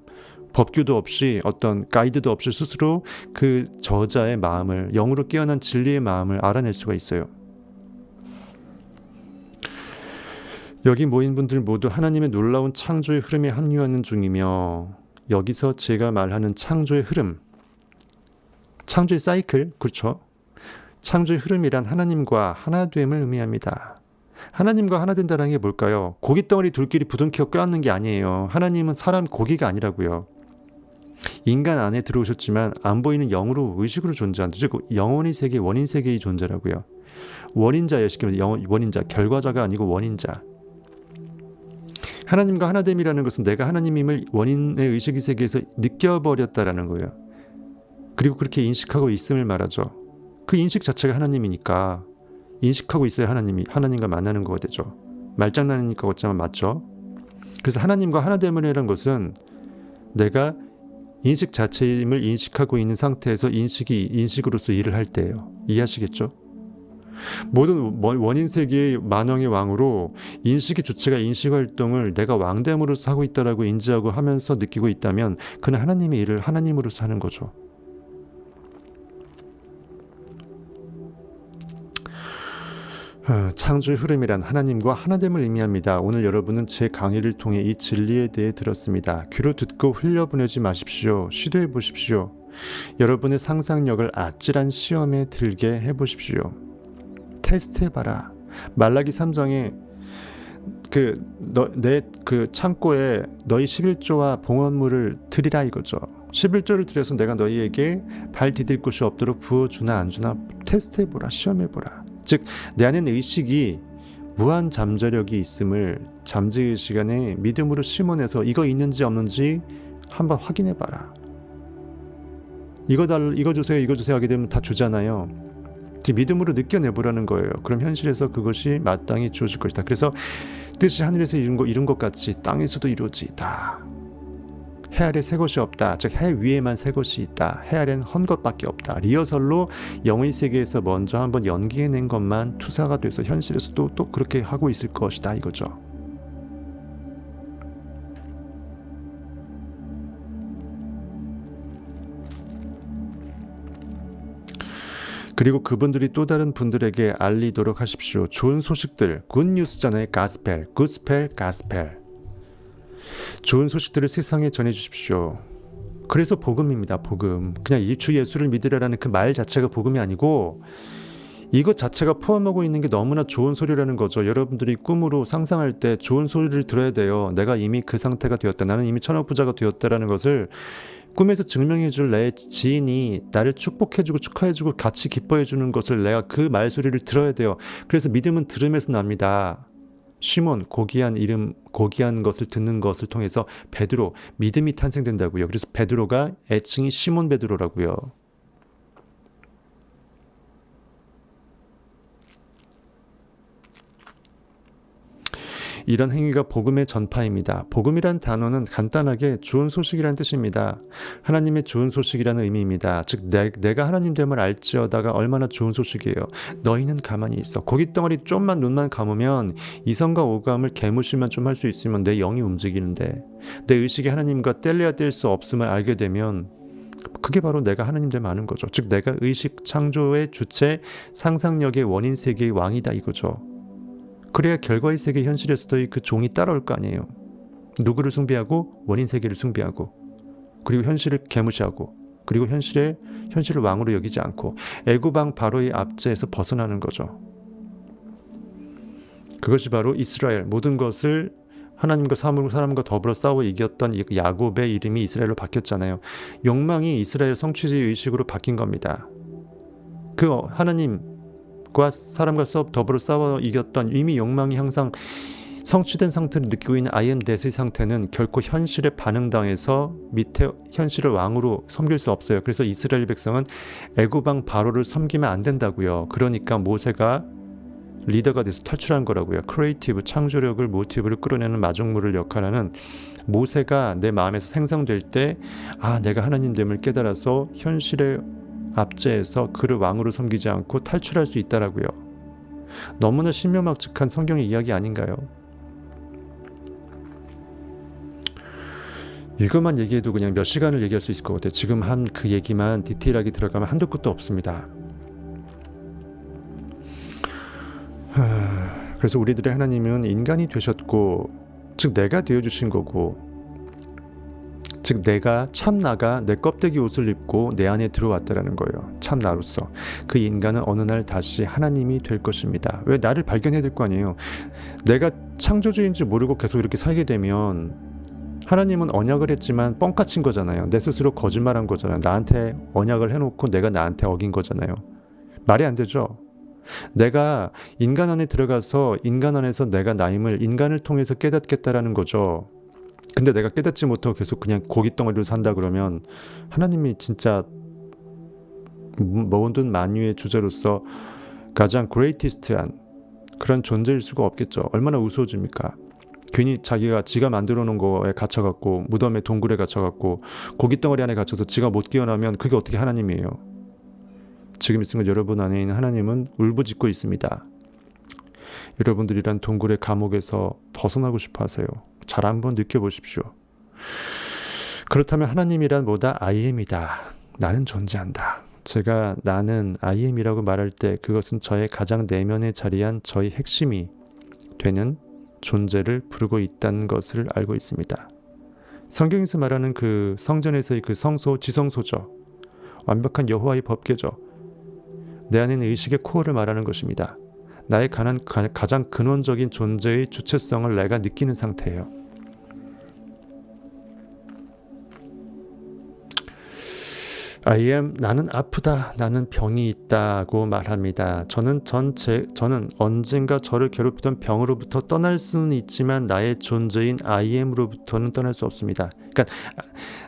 Speaker 1: 법규도 없이, 어떤 가이드도 없이 스스로 그 저자의 마음을, 영으로 깨어난 진리의 마음을 알아낼 수가 있어요. 여기 모인 분들 모두 하나님의 놀라운 창조의 흐름에 합류하는 중이며, 여기서 제가 말하는 창조의 흐름, 창조의 사이클, 그렇죠? 창조의 흐름이란 하나님과 하나됨을 의미합니다. 하나님과 하나 된다는 게 뭘까요? 고깃덩어리 둘끼리 부둥켜 껴안는 게 아니에요. 하나님은 사람 고기가 아니라고요. 인간 안에 들어오셨지만 안 보이는 영으로 의식으로 존재한다. 즉 영원의 세계, 원인 세계의 존재라고요. 원인자예요. 쉽게 말해서 원인자, 결과자가 아니고 원인자. 하나님과 하나됨이라는 것은 내가 하나님임을 원인의 의식의 세계에서 느껴버렸다라는 거예요. 그리고 그렇게 인식하고 있음을 말하죠. 그 인식 자체가 하나님이니까 인식하고 있어야 하나님과 만나는 거가 되죠. 말장난이니까 어쩌면 맞죠. 그래서 하나님과 하나됨이라는 것은 내가 인식 자체임을 인식하고 있는 상태에서 인식으로서 일을 할 때예요. 이해하시겠죠? 모든 원인 세계의 만왕의 왕으로 인식의 주체가 인식 활동을 내가 왕됨으로서 하고 있다라고 인지하고 하면서 느끼고 있다면 그는 하나님의 일을 하나님으로서 하는 거죠. 창조의 흐름이란 하나님과 하나됨을 의미합니다. 오늘 여러분은 제 강의를 통해 이 진리에 대해 들었습니다. 귀로 듣고 흘려보내지 마십시오. 시도해 보십시오. 여러분의 상상력을 아찔한 시험에 들게 해보십시오. 테스트해봐라. 말라기 3장에 내 창고에 너희 11조와 봉헌물을 드리라 이거죠. 11조를 드려서 내가 너희에게 발 디딜 곳이 없도록 부어주나 안 주나 테스트해보라. 시험해보라. 즉 내 안에는 의식이 무한 잠재력이 있음을 잠재의 시간에 믿음으로 심어내서 이거 있는지 없는지 한번 확인해봐라. 이거 주세요 하게 되면 다 주잖아요. 믿음으로 느껴내보라는 거예요. 그럼 현실에서 그것이 마땅히 주어질 것이다. 그래서 뜻이 하늘에서 이룬 것 같이 땅에서도 이루어지이다. 해 아래 새 것이 없다. 즉 해 위에만 새 것이 있다. 해 아래는 헌 것밖에 없다. 리허설로 영의 세계에서 먼저 한번 연기해낸 것만 투사가 돼서 현실에서도 또 그렇게 하고 있을 것이다 이거죠. 그리고 그분들이 또 다른 분들에게 알리도록 하십시오. 좋은 소식들, 굿뉴스잖아요. 가스펠, 굿스펠, 가스펠. 좋은 소식들을 세상에 전해주십시오. 그래서 복음입니다. 복음. 그냥 주 예수를 믿으라는 그 말 자체가 복음이 아니고 이것 자체가 포함하고 있는 게 너무나 좋은 소리라는 거죠. 여러분들이 꿈으로 상상할 때 좋은 소리를 들어야 돼요. 내가 이미 그 상태가 되었다. 나는 이미 천하부자가 되었다라는 것을 꿈에서 증명해줄 내 지인이 나를 축복해주고 축하해주고 같이 기뻐해주는 것을 내가 그 말소리를 들어야 돼요. 그래서 믿음은 들음에서 납니다. 시몬, 고귀한 것을 듣는 것을 통해서 베드로, 믿음이 탄생된다고요. 그래서 베드로가 애칭이 시몬 베드로라고요. 이런 행위가 복음의 전파입니다. 복음이란 단어는 간단하게 좋은 소식이란 뜻입니다. 하나님의 좋은 소식이라는 의미입니다. 즉 내가 하나님 됨을 알지어다가 얼마나 좋은 소식이에요. 너희는 가만히 있어. 고깃덩어리 좀만 눈만 감으면 이성과 오감을 개무실만 좀 할 수 있으면 내 영이 움직이는데 내 의식이 하나님과 뗄래야 뗄 수 없음을 알게 되면 그게 바로 내가 하나님 됨을 아는 거죠. 즉 내가 의식 창조의 주체 상상력의 원인 세계의 왕이다 이거죠. 그래야 결과의 세계 현실에서도 그 종이 따라올 거 아니에요. 누구를 숭배하고 원인 세계를 숭배하고 그리고 현실을 개무시하고 그리고 현실을 왕으로 여기지 않고 애굽왕 바로의 압제에서 벗어나는 거죠. 그것이 바로 이스라엘 모든 것을 하나님과 사람과 더불어 싸워 이겼던 야곱의 이름이 이스라엘로 바뀌었잖아요. 욕망이 이스라엘 성취의 의식으로 바뀐 겁니다. 그 하나님 사람과 더불어 싸워 이겼던 이미 욕망이 항상 성취된 상태를 느끼고 있는 I am that의 상태는 결코 현실에 반응당해서 밑에 현실을 왕으로 섬길 수 없어요. 그래서 이스라엘 백성은 애굽왕 바로를 섬기면 안 된다고요. 그러니까 모세가 리더가 돼서 탈출한 거라고요. 크리에이티브, 창조력을 모티브를 끌어내는 마중물을 역할하는 모세가 내 마음에서 생성될 때 내가 하나님됨을 깨달아서 현실의 압제에서 그를 왕으로 섬기지 않고 탈출할 수 있다라고요. 너무나 신묘막측한 성경의 이야기 아닌가요? 이것만 얘기해도 그냥 몇 시간을 얘기할 수 있을 것 같아요. 지금 한 그 얘기만 디테일하게 들어가면 한도 끝도 없습니다. 그래서 우리들의 하나님은 인간이 되셨고 즉 내가 되어주신 거고 즉 내가 참 나가 내 껍데기 옷을 입고 내 안에 들어왔다라는 거예요. 참 나로서 그 인간은 어느 날 다시 하나님이 될 것입니다. 왜 나를 발견해야 될 거 아니에요. 내가 창조주인지 모르고 계속 이렇게 살게 되면 하나님은 언약을 했지만 뻥까친 거잖아요. 내 스스로 거짓말한 거잖아요. 나한테 언약을 해놓고 내가 나한테 어긴 거잖아요. 말이 안 되죠. 내가 인간 안에 들어가서 인간 안에서 내가 나임을 인간을 통해서 깨닫겠다라는 거죠. 근데 내가 깨닫지 못하고 계속 그냥 고깃덩어리로 산다 그러면 하나님이 진짜 모든 만유의 주제로서 가장 그레이티스트한 그런 존재일 수가 없겠죠. 얼마나 우스워집니까? 괜히 지가 만들어 놓은 거에 갇혀갖고 무덤에 동굴에 갇혀갖고 고깃덩어리 안에 갇혀서 지가 못 깨어나면 그게 어떻게 하나님이에요? 지금 이 순간 여러분 안에 있는 하나님은 울부짖고 있습니다. 여러분들이란 동굴의 감옥에서 벗어나고 싶어 하세요. 잘 한번 느껴보십시오. 그렇다면 하나님이란 뭐다? I am이다. 나는 존재한다. 제가 나는 I am이라고 말할 때 그것은 저의 가장 내면에 자리한 저의 핵심이 되는 존재를 부르고 있다는 것을 알고 있습니다. 성경에서 말하는 그 성전에서의 그 성소, 지성소죠. 완벽한 여호와의 법궤죠. 내 안에 있는 의식의 코어를 말하는 것입니다. 나의 가장 근원적인 존재의 주체성을 내가 느끼는 상태예요. I am, 나는 아프다, 나는 병이 있다고 말합니다. 저는 언젠가 저를 괴롭히던 병으로부터 떠날 수는 있지만 나의 존재인 I am으로부터는 떠날 수 없습니다. 그러니까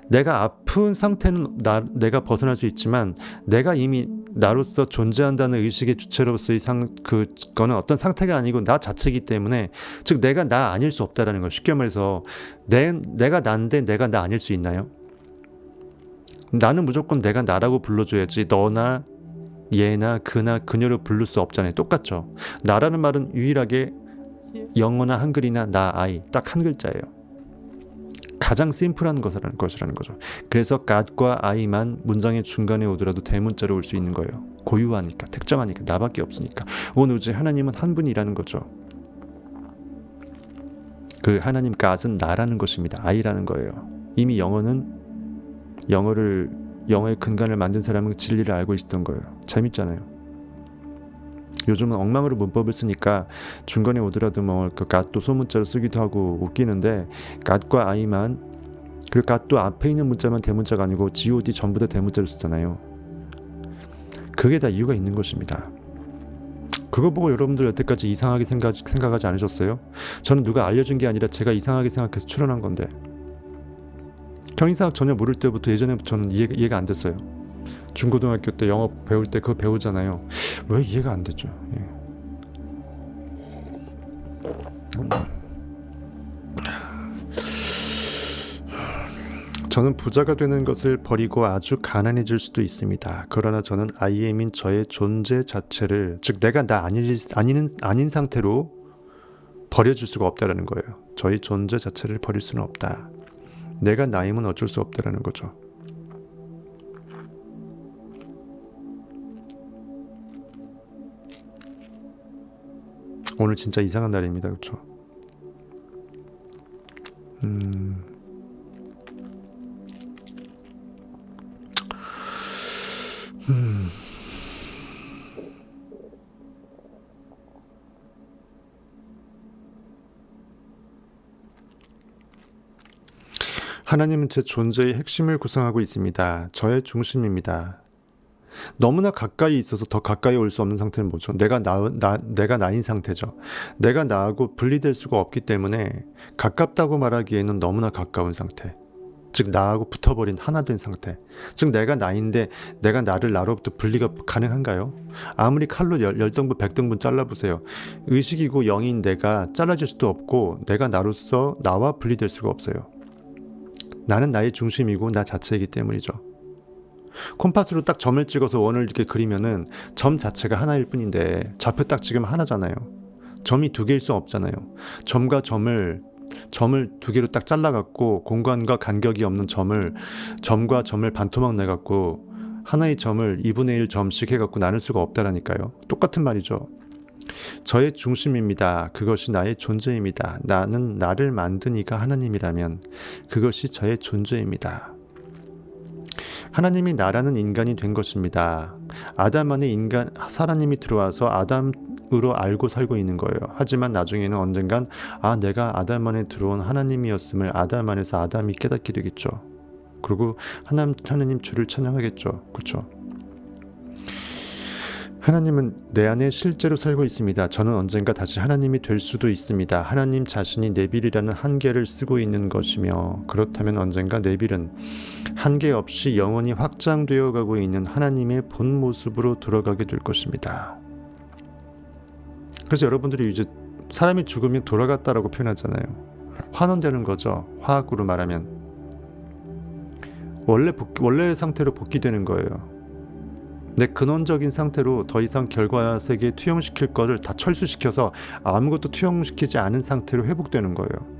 Speaker 1: 내가 아픈 상태는 내가 벗어날 수 있지만 내가 이미 나로서 존재한다는 의식의 주체로서의 그거는 어떤 상태가 아니고 나 자체이기 때문에, 즉 내가 나 아닐 수 없다라는 거. 쉽게 말해서 내가 난데 내가 나 아닐 수 있나요? 나는 무조건 내가 나라고 불러줘야지 너나 얘나 그나 그녀를 부를 수 없잖아요. 똑같죠. 나라는 말은 유일하게 영어나 한글이나 나 I 딱 한 글자예요. 가장 심플한 것이라는 거죠. 그래서 God과 I만 문장의 중간에 오더라도 대문자로 올 수 있는 거예요. 고유하니까, 특정하니까, 나밖에 없으니까. 온 우주에 하나님은 한 분이라는 거죠. 그 하나님 God은 나라는 것입니다. I라는 거예요. 이미 영어의 근간을 만든 사람은 진리를 알고 있었던 거예요. 재밌잖아요. 요즘은 엉망으로 문법을 쓰니까 중간에 오더라도 그 갓도 소문자로 쓰기도 하고 웃기는데, 갓과 I만, 그 갓도 앞에 있는 문자만 대문자가 아니고 God 전부 다 대문자로 쓰잖아요. 그게 다 이유가 있는 것입니다. 그거 보고 여러분들 여태까지 이상하게 생각하지 않으셨어요? 저는 누가 알려준 게 아니라 제가 이상하게 생각해서 출연한 건데, 경인사학 전혀 모를 때부터 예전에부터 저는 이해가 안 됐어요. 중고등학교 때 영어 배울 때 그거 배우잖아요. 왜 이해가 안 되죠? 예. 저는 부자가 되는 것을 버리고 아주 가난해질 수도 있습니다. 그러나 저는 I am인 저의 존재 자체를, 즉 내가 나 아닌 상태로 버려질 수가 없다라는 거예요. 저의 존재 자체를 버릴 수는 없다. 내가 나임은 어쩔 수 없다라는 거죠. 오늘 진짜 이상한 날입니다. 그렇죠? 하나님은 제 존재의 핵심을 구성하고 있습니다. 저의 중심입니다. 너무나 가까이 있어서 더 가까이 올 수 없는 상태는 뭐죠? 내가 나인 상태죠. 내가 나하고 분리될 수가 없기 때문에 가깝다고 말하기에는 너무나 가까운 상태. 즉 나하고 붙어버린 하나 된 상태. 즉 내가 나인데 내가 나를 나로부터 분리가 가능한가요? 아무리 칼로 10등분 100등분 잘라보세요. 의식이고 영인 내가 잘라질 수도 없고 내가 나로서 나와 분리될 수가 없어요. 나는 나의 중심이고 나 자체이기 때문이죠. 콤파스로 딱 점을 찍어서 원을 이렇게 그리면은 점 자체가 하나일 뿐인데 좌표 딱 찍으면 하나잖아요. 점이 두 개일 수 없잖아요. 점과 점을 두 개로 딱 잘라갖고 공간과 간격이 없는 점과 점을 반토막 내갖고 하나의 점을 2분의 1 점씩 해갖고 나눌 수가 없다라니까요. 똑같은 말이죠. 저의 중심입니다. 그것이 나의 존재입니다. 나는 나를 만든 이가 하나님이라면 그것이 저의 존재입니다. 하나님이 나라는 인간이 된 것입니다. 아담 안에 하나님이 들어와서 으로 알고 살고 있는 거예요. 하지만 나중에는 언젠간 내가 아담 안에 들어온 하나님이었음을 아담 안에서 아담이 깨닫게 되겠죠. 그리고 하나님 주를 찬양하겠죠. 그렇죠? 하나님은 내 안에 실제로 살고 있습니다. 저는 언젠가 다시 하나님이 될 수도 있습니다. 하나님 자신이 네빌이라는 한계를 쓰고 있는 것이며, 그렇다면 언젠가 네빌은 한계 없이 영원히 확장되어 가고 있는 하나님의 본 모습으로 돌아가게 될 것입니다. 그래서 여러분들이 이제 사람이 죽으면 돌아갔다라고 표현하잖아요. 환원되는 거죠. 화학으로 말하면 원래 상태로 복귀되는 거예요. 내 근원적인 상태로 더 이상 결과 세계에 투영시킬 거를 다 철수시켜서 아무것도 투영시키지 않은 상태로 회복되는 거예요.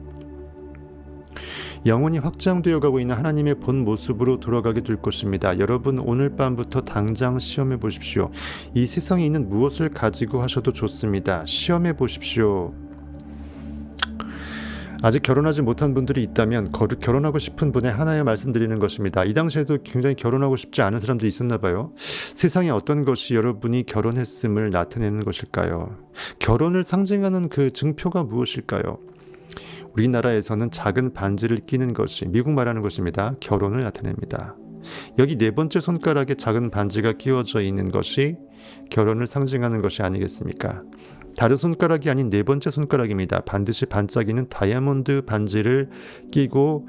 Speaker 1: 영원히 확장되어 가고 있는 하나님의 본 모습으로 돌아가게 될 것입니다. 여러분, 오늘 밤부터 당장 시험해 보십시오. 이 세상에 있는 무엇을 가지고 하셔도 좋습니다. 시험해 보십시오. 아직 결혼하지 못한 분들이 있다면 결혼하고 싶은 분의 하나에 말씀드리는 것입니다. 이 당시에도 굉장히 결혼하고 싶지 않은 사람들이 있었나 봐요. 세상에 어떤 것이 여러분이 결혼했음을 나타내는 것일까요? 결혼을 상징하는 그 증표가 무엇일까요? 우리나라에서는 작은 반지를 끼는 것이, 미국 말하는 것입니다. 결혼을 나타냅니다. 여기 네 번째 손가락에 작은 반지가 끼워져 있는 것이 결혼을 상징하는 것이 아니겠습니까? 다른 손가락이 아닌 네 번째 손가락입니다. 반드시 반짝이는 다이아몬드 반지를 끼고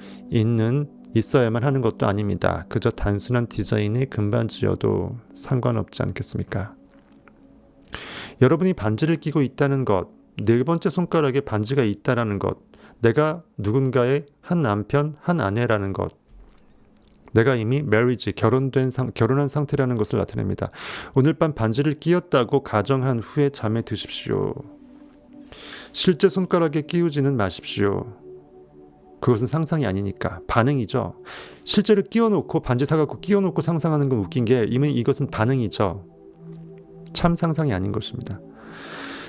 Speaker 1: 있어야만 하는 것도 아닙니다. 그저 단순한 디자인의 금반지여도 상관없지 않겠습니까? 여러분이 반지를 끼고 있다는 것, 네 번째 손가락에 반지가 있다는 것, 내가 누군가의 한 남편, 한 아내라는 것, 내가 이미 결혼한 상태라는 것을 나타냅니다. 오늘 밤 반지를 끼웠다고 가정한 후에 잠에 드십시오. 실제 손가락에 끼우지는 마십시오. 그것은 상상이 아니니까. 반응이죠. 실제로 끼워놓고 반지 사갖고 끼워놓고 상상하는 건 웃긴 게 이미 이것은 반응이죠. 참 상상이 아닌 것입니다.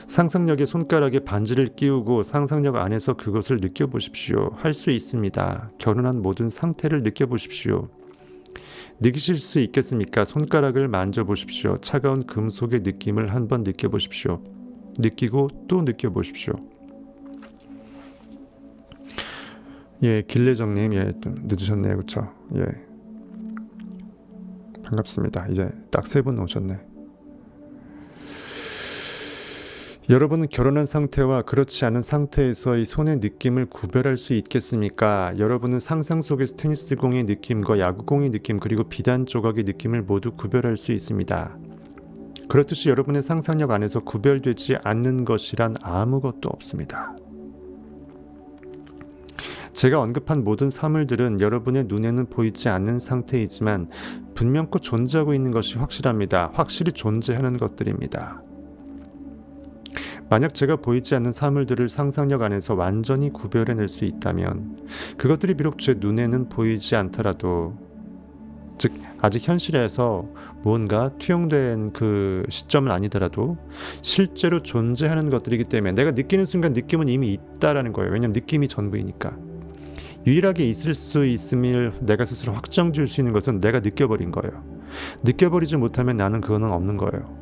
Speaker 1: 상상력의 손가락에 반지를 끼우고 상상력 안에서 그것을 느껴보십시오. 할 수 있습니다. 결혼한 모든 상태를 느껴보십시오. 느끼실 수 있겠습니까? 손가락을 만져보십시오. 차가운 금속의 느낌을 한번 느껴보십시오. 느끼고 또 느껴보십시오. 예, 길래정님, 예, 좀 늦으셨네요, 그렇죠? 예, 반갑습니다. 이제 딱 3분 오셨네. 여러분은 결혼한 상태와 그렇지 않은 상태에서의 손의 느낌을 구별할 수 있겠습니까? 여러분은 상상 속의 테니스공의 느낌과 야구공의 느낌, 그리고 비단 조각의 느낌을 모두 구별할 수 있습니다. 그렇듯이 여러분의 상상력 안에서 구별되지 않는 것이란 아무것도 없습니다. 제가 언급한 모든 사물들은 여러분의 눈에는 보이지 않는 상태이지만 분명코 존재하고 있는 것이 확실합니다. 확실히 존재하는 것들입니다. 만약 제가 보이지 않는 사물들을 상상력 안에서 완전히 구별해낼 수 있다면 그것들이 비록 제 눈에는 보이지 않더라도, 즉 아직 현실에서 뭔가 투영된 그 시점은 아니더라도 실제로 존재하는 것들이기 때문에 내가 느끼는 순간 느낌은 이미 있다라는 거예요. 왜냐하면 느낌이 전부이니까. 유일하게 있을 수 있음을 내가 스스로 확정 지을 수 있는 것은 내가 느껴버린 거예요. 느껴버리지 못하면 나는 그거는 없는 거예요.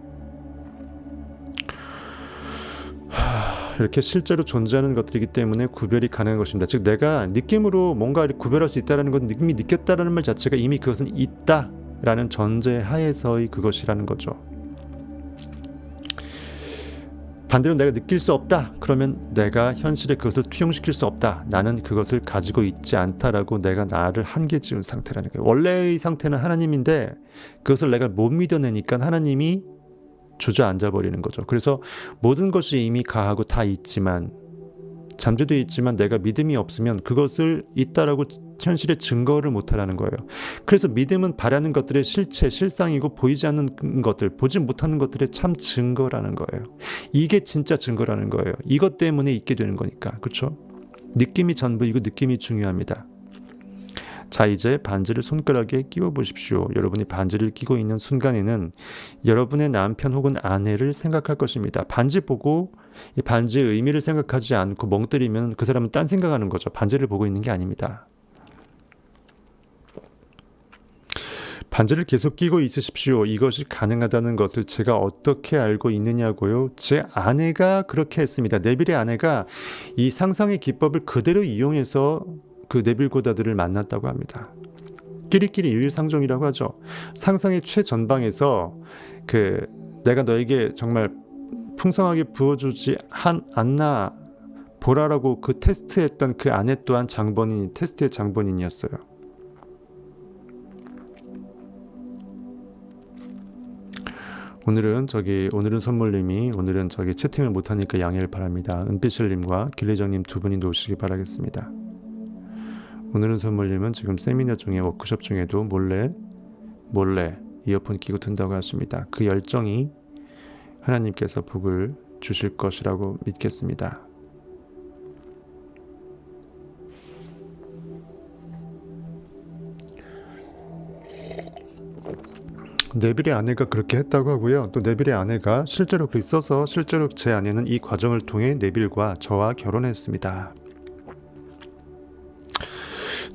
Speaker 1: 이렇게 실제로 존재하는 것들이기 때문에 구별이 가능한 것입니다. 즉 내가 느낌으로 뭔가를 구별할 수 있다는 건 이미 느꼈다라는 말 자체가 이미 그것은 있다라는 전제 하에서의 그것이라는 거죠. 반대로 내가 느낄 수 없다 그러면 내가 현실에 그것을 투영시킬 수 없다, 나는 그것을 가지고 있지 않다라고 내가 나를 한계 지은 상태라는 거예요. 원래의 상태는 하나님인데 그것을 내가 못 믿어내니까 하나님이 주저앉아 버리는 거죠. 그래서 모든 것이 이미 가하고 다 있지만, 잠재되어 있지만 내가 믿음이 없으면 그것을 있다라고 현실에 증거를 못하라는 거예요. 그래서 믿음은 바라는 것들의 실체, 실상이고 보이지 않는 것들, 보지 못하는 것들의 참 증거라는 거예요. 이게 진짜 증거라는 거예요. 이것 때문에 있게 되는 거니까. 그렇죠? 느낌이 전부이고 느낌이 중요합니다. 자, 이제 반지를 손가락에 끼워 보십시오. 여러분이 반지를 끼고 있는 순간에는 여러분의 남편 혹은 아내를 생각할 것입니다. 반지 보고 이 반지의 의미를 생각하지 않고 멍 때리면 그 사람은 딴 생각하는 거죠. 반지를 보고 있는 게 아닙니다. 반지를 계속 끼고 있으십시오. 이것이 가능하다는 것을 제가 어떻게 알고 있느냐고요? 제 아내가 그렇게 했습니다. 네빌의 아내가 이 상상의 기법을 그대로 이용해서 그 네빌 고다드를 만났다고 합니다. 끼리끼리 유유상종이라고 하죠. 상상의 최전방에서 내가 너에게 정말 풍성하게 부어주지 않나 보라라고 그 테스트했던 그 아내 또한 테스트의 장본인이었어요. 오늘은 선물님이 채팅을 못하니까 양해를 바랍니다. 은빛실님과 길래정님 두 분이 놓으시기 바라겠습니다. 오늘은 선물님은 지금 세미나 중에 워크숍 중에도 몰래 이어폰 끼고 든다고 하십니다. 그 열정이 하나님께서 복을 주실 것이라고 믿겠습니다. 네빌의 아내가 그렇게 했다고 하고요. 또 네빌의 아내가 실제로 글이 써서 실제로 제 아내는 이 과정을 통해 네빌과 저와 결혼했습니다.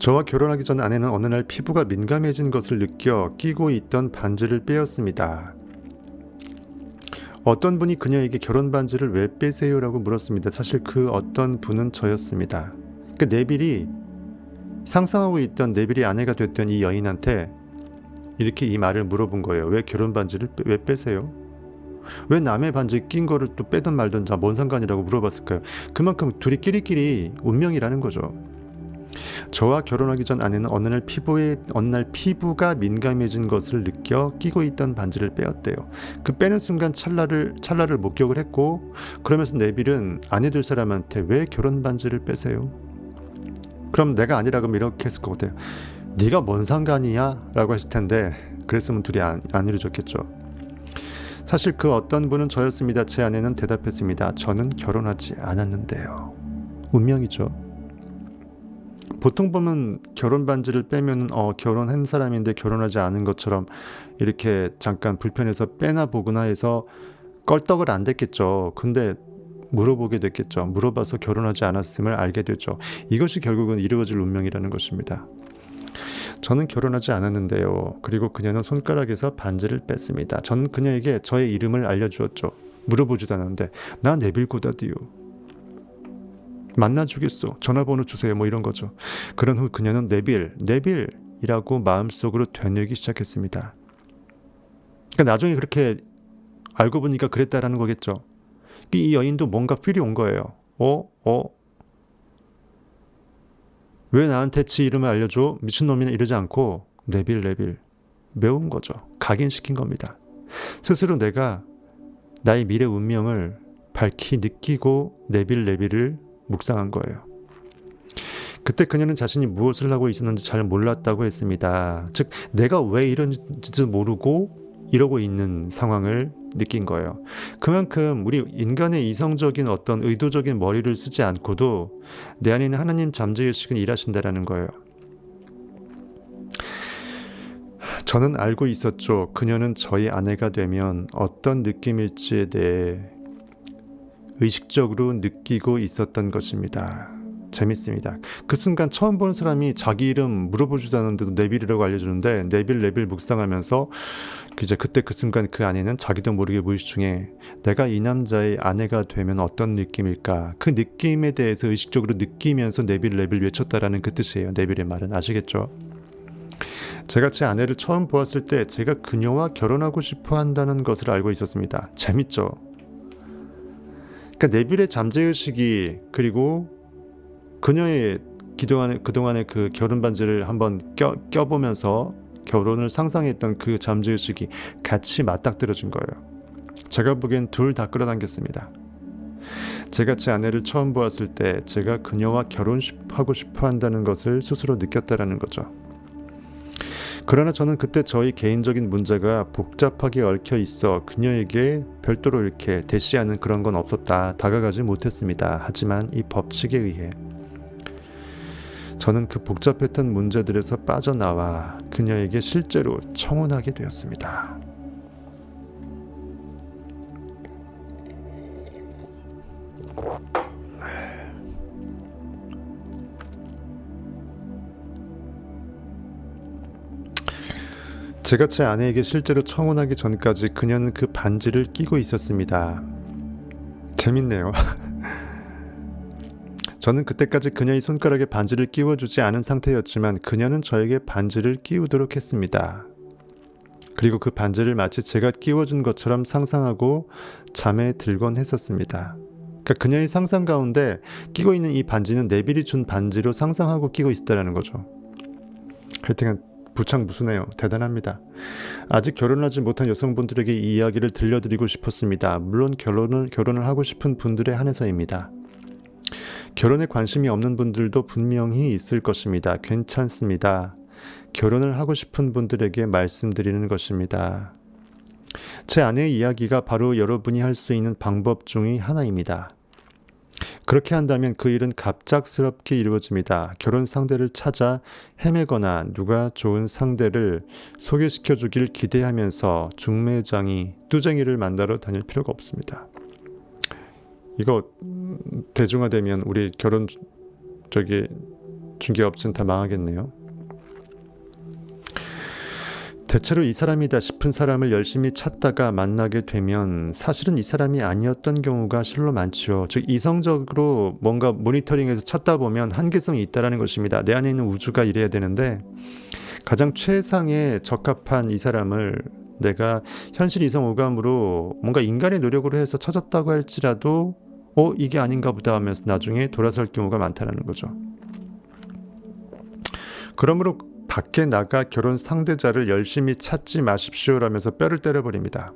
Speaker 1: 저와 결혼하기 전 아내는 어느 날 피부가 민감해진 것을 느껴 끼고 있던 반지를 빼었습니다. 어떤 분이 그녀에게 결혼 반지를 왜 빼세요? 라고 물었습니다. 사실 그 어떤 분은 저였습니다. 그 네빌이 상상하고 있던 네빌이 아내가 됐던 이 여인한테 이렇게 이 말을 물어본 거예요. 왜 결혼 반지를 왜 빼세요? 왜 남의 반지에 낀 거를 또 빼든 말든 뭔 상관이라고 물어봤을까요? 그만큼 둘이 끼리끼리 운명이라는 거죠. 저와 결혼하기 전 아내는 어느 날 피부가 민감해진 것을 느껴 끼고 있던 반지를 빼었대요. 그 빼는 순간 찰나를 목격을 했고, 그러면서 네빌은 아내 될 사람한테 왜 결혼 반지를 빼세요? 그럼 내가 아니라 그러면 이렇게 했을 것 같아요. 네가 뭔 상관이야? 라고 했을 텐데 그랬으면 둘이 안 이루어졌겠죠. 사실 그 어떤 분은 저였습니다. 제 아내는 대답했습니다. 저는 결혼하지 않았는데요. 운명이죠. 보통 보면 결혼 반지를 빼면 결혼한 사람인데 결혼하지 않은 것처럼 이렇게 잠깐 불편해서 빼나 보구나 해서 껄떡을 안 됐겠죠. 근데 물어보게 됐겠죠. 물어봐서 결혼하지 않았음을 알게 되죠. 이것이 결국은 이루어질 운명이라는 것입니다. 저는 결혼하지 않았는데요. 그리고 그녀는 손가락에서 반지를 뺐습니다. 저는 그녀에게 저의 이름을 알려주었죠. 물어보지도 않았는데 나 네빌 고다드요. 만나주겠소. 전화번호 주세요. 뭐 이런 거죠. 그런 후 그녀는 네빌이라고 마음속으로 되뇌기 시작했습니다. 그러니까 나중에 그렇게 알고 보니까 그랬다라는 거겠죠. 이 여인도 뭔가 필이 온 거예요. 왜 나한테 지 이름을 알려줘? 미친놈이나 이러지 않고 네빌 매운 거죠. 각인시킨 겁니다. 스스로 내가 나의 미래 운명을 밝히 느끼고 네빌을 묵상한 거예요. 그때 그녀는 자신이 무엇을 하고 있었는지 잘 몰랐다고 했습니다. 즉 내가 왜 이런지 모르고 이러고 있는 상황을 느낀 거예요. 그만큼 우리 인간의 이성적인 어떤 의도적인 머리를 쓰지 않고도 내 안에 있는 하나님 잠재의식은 일하신다라는 거예요. 저는 알고 있었죠. 그녀는 저희 아내가 되면 어떤 느낌일지에 대해 의식적으로 느끼고 있었던 것입니다. 재밌습니다. 그 순간 처음 보는 사람이 자기 이름 물어보지도 않았는데도 네빌이라고 알려주는데 네빌 묵상하면서 그때 그 순간 그 아내는 자기도 모르게 무의식 중에 내가 이 남자의 아내가 되면 어떤 느낌일까, 그 느낌에 대해서 의식적으로 느끼면서 네빌 외쳤다라는 그 뜻이에요. 네빌의 말은 아시겠죠? 제가 제 아내를 처음 보았을 때 제가 그녀와 결혼하고 싶어 한다는 것을 알고 있었습니다. 재밌죠? 그러니까 네빌의 잠재의식이 그리고 그녀의 그동안의 그 결혼 반지를 한번 껴보면서 결혼을 상상했던 그 잠재의식이 같이 맞닥뜨려진 거예요. 제가 보기엔 둘 다 끌어당겼습니다. 제가 제 아내를 처음 보았을 때 제가 그녀와 결혼하고 싶어 한다는 것을 스스로 느꼈다라는 거죠. 그러나 저는 그때 저희 개인적인 문제가 복잡하게 얽혀 있어 그녀에게 별도로 이렇게 대시하는 그런 건 없었다. 다가가지 못했습니다. 하지만 이 법칙에 의해 저는 그 복잡했던 문제들에서 빠져나와 그녀에게 실제로 청혼하게 되었습니다. 제가 제 아내에게 실제로 청혼하기 전까지 그녀는 그 반지를 끼고 있었습니다. 재밌네요. 저는 그때까지 그녀의 손가락에 반지를 끼워주지 않은 상태였지만 그녀는 저에게 반지를 끼우도록 했습니다. 그리고 그 반지를 마치 제가 끼워준 것처럼 상상하고 잠에 들곤 했었습니다. 그러니까 그녀의 상상 가운데 끼고 있는 이 반지는 네빌이 준 반지로 상상하고 끼고 있었다는 거죠. 하여튼 부창무수네요. 대단합니다. 아직 결혼하지 못한 여성분들에게 이 이야기를 들려드리고 싶었습니다. 물론 결혼을 하고 싶은 분들에 한해서입니다. 결혼에 관심이 없는 분들도 분명히 있을 것입니다. 괜찮습니다. 결혼을 하고 싶은 분들에게 말씀드리는 것입니다. 제 아내의 이야기가 바로 여러분이 할 수 있는 방법 중의 하나입니다. 그렇게 한다면 그 일은 갑작스럽게 이루어집니다. 결혼 상대를 찾아 헤매거나 누가 좋은 상대를 소개시켜 주길 기대하면서 중매장이 뚜쟁이를 만나러 다닐 필요가 없습니다. 이거 대중화되면 우리 결혼 중개업체는 다 망하겠네요. 대체로 이 사람이다 싶은 사람을 열심히 찾다가 만나게 되면 사실은 이 사람이 아니었던 경우가 실로 많죠. 즉 이성적으로 뭔가 모니터링해서 찾다 보면 한계성이 있다는 것입니다. 내 안에 있는 우주가 이래야 되는데 가장 최상에 적합한 이 사람을 내가 현실 이성 오감으로 뭔가 인간의 노력으로 해서 찾았다고 할지라도 이게 아닌가 보다 하면서 나중에 돌아설 경우가 많다는 거죠. 그러므로 밖에 나가 결혼 상대자를 열심히 찾지 마십시오라면서 뼈를 때려버립니다.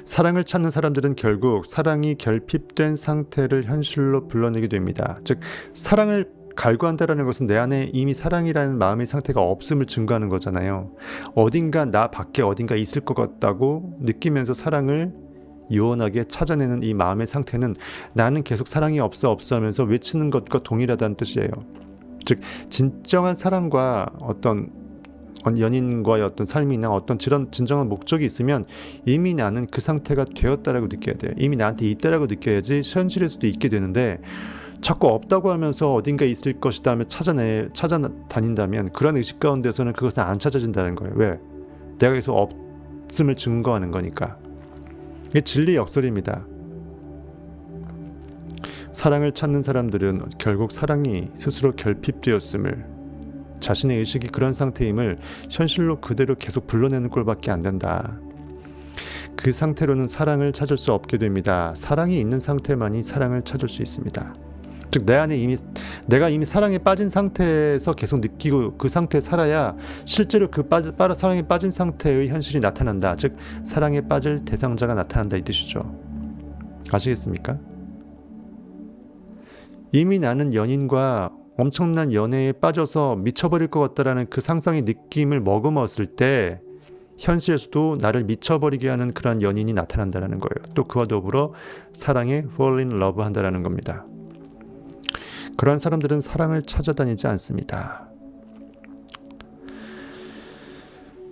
Speaker 1: 사랑을 찾는 사람들은 결국 사랑이 결핍된 상태를 현실로 불러내게 됩니다. 즉 사랑을 갈구한다는 것은 내 안에 이미 사랑이라는 마음의 상태가 없음을 증거하는 거잖아요. 어딘가 나 밖에 어딘가 있을 것 같다고 느끼면서 사랑을 요원하게 찾아내는 이 마음의 상태는 나는 계속 사랑이 없어 하면서 외치는 것과 동일하다는 뜻이에요. 즉 진정한 사랑과 어떤 연인과의 어떤 삶이나 어떤 진정한 목적이 있으면 이미 나는 그 상태가 되었다라고 느껴야 돼요. 이미 나한테 있다라고 느껴야지 현실에서도 있게 되는데 자꾸 없다고 하면서 어딘가 있을 것이다 하며 찾아다닌다면 그런 의식 가운데서는 그것은 안 찾아진다는 거예요. 왜? 내가 계속 없음을 증거하는 거니까. 이게 진리 역설입니다. 사랑을 찾는 사람들은 결국 사랑이 스스로 결핍되었음을, 자신의 의식이 그런 상태임을 현실로 그대로 계속 불러내는 꼴밖에 안 된다. 그 상태로는 사랑을 찾을 수 없게 됩니다. 사랑이 있는 상태만이 사랑을 찾을 수 있습니다. 즉 내 안에 내가 이미 사랑에 빠진 상태에서 계속 느끼고 그 상태에 살아야 실제로 그 사랑에 빠진 상태의 현실이 나타난다. 즉 사랑에 빠질 대상자가 나타난다 이 뜻이죠. 아시겠습니까? 이미 나는 연인과 엄청난 연애에 빠져서 미쳐버릴 것 같다라는 그 상상의 느낌을 머금었을 때 현실에서도 나를 미쳐버리게 하는 그런 연인이 나타난다는 거예요. 또 그와 더불어 사랑에 fall in love 한다는 겁니다. 그러한 사람들은 사랑을 찾아다니지 않습니다.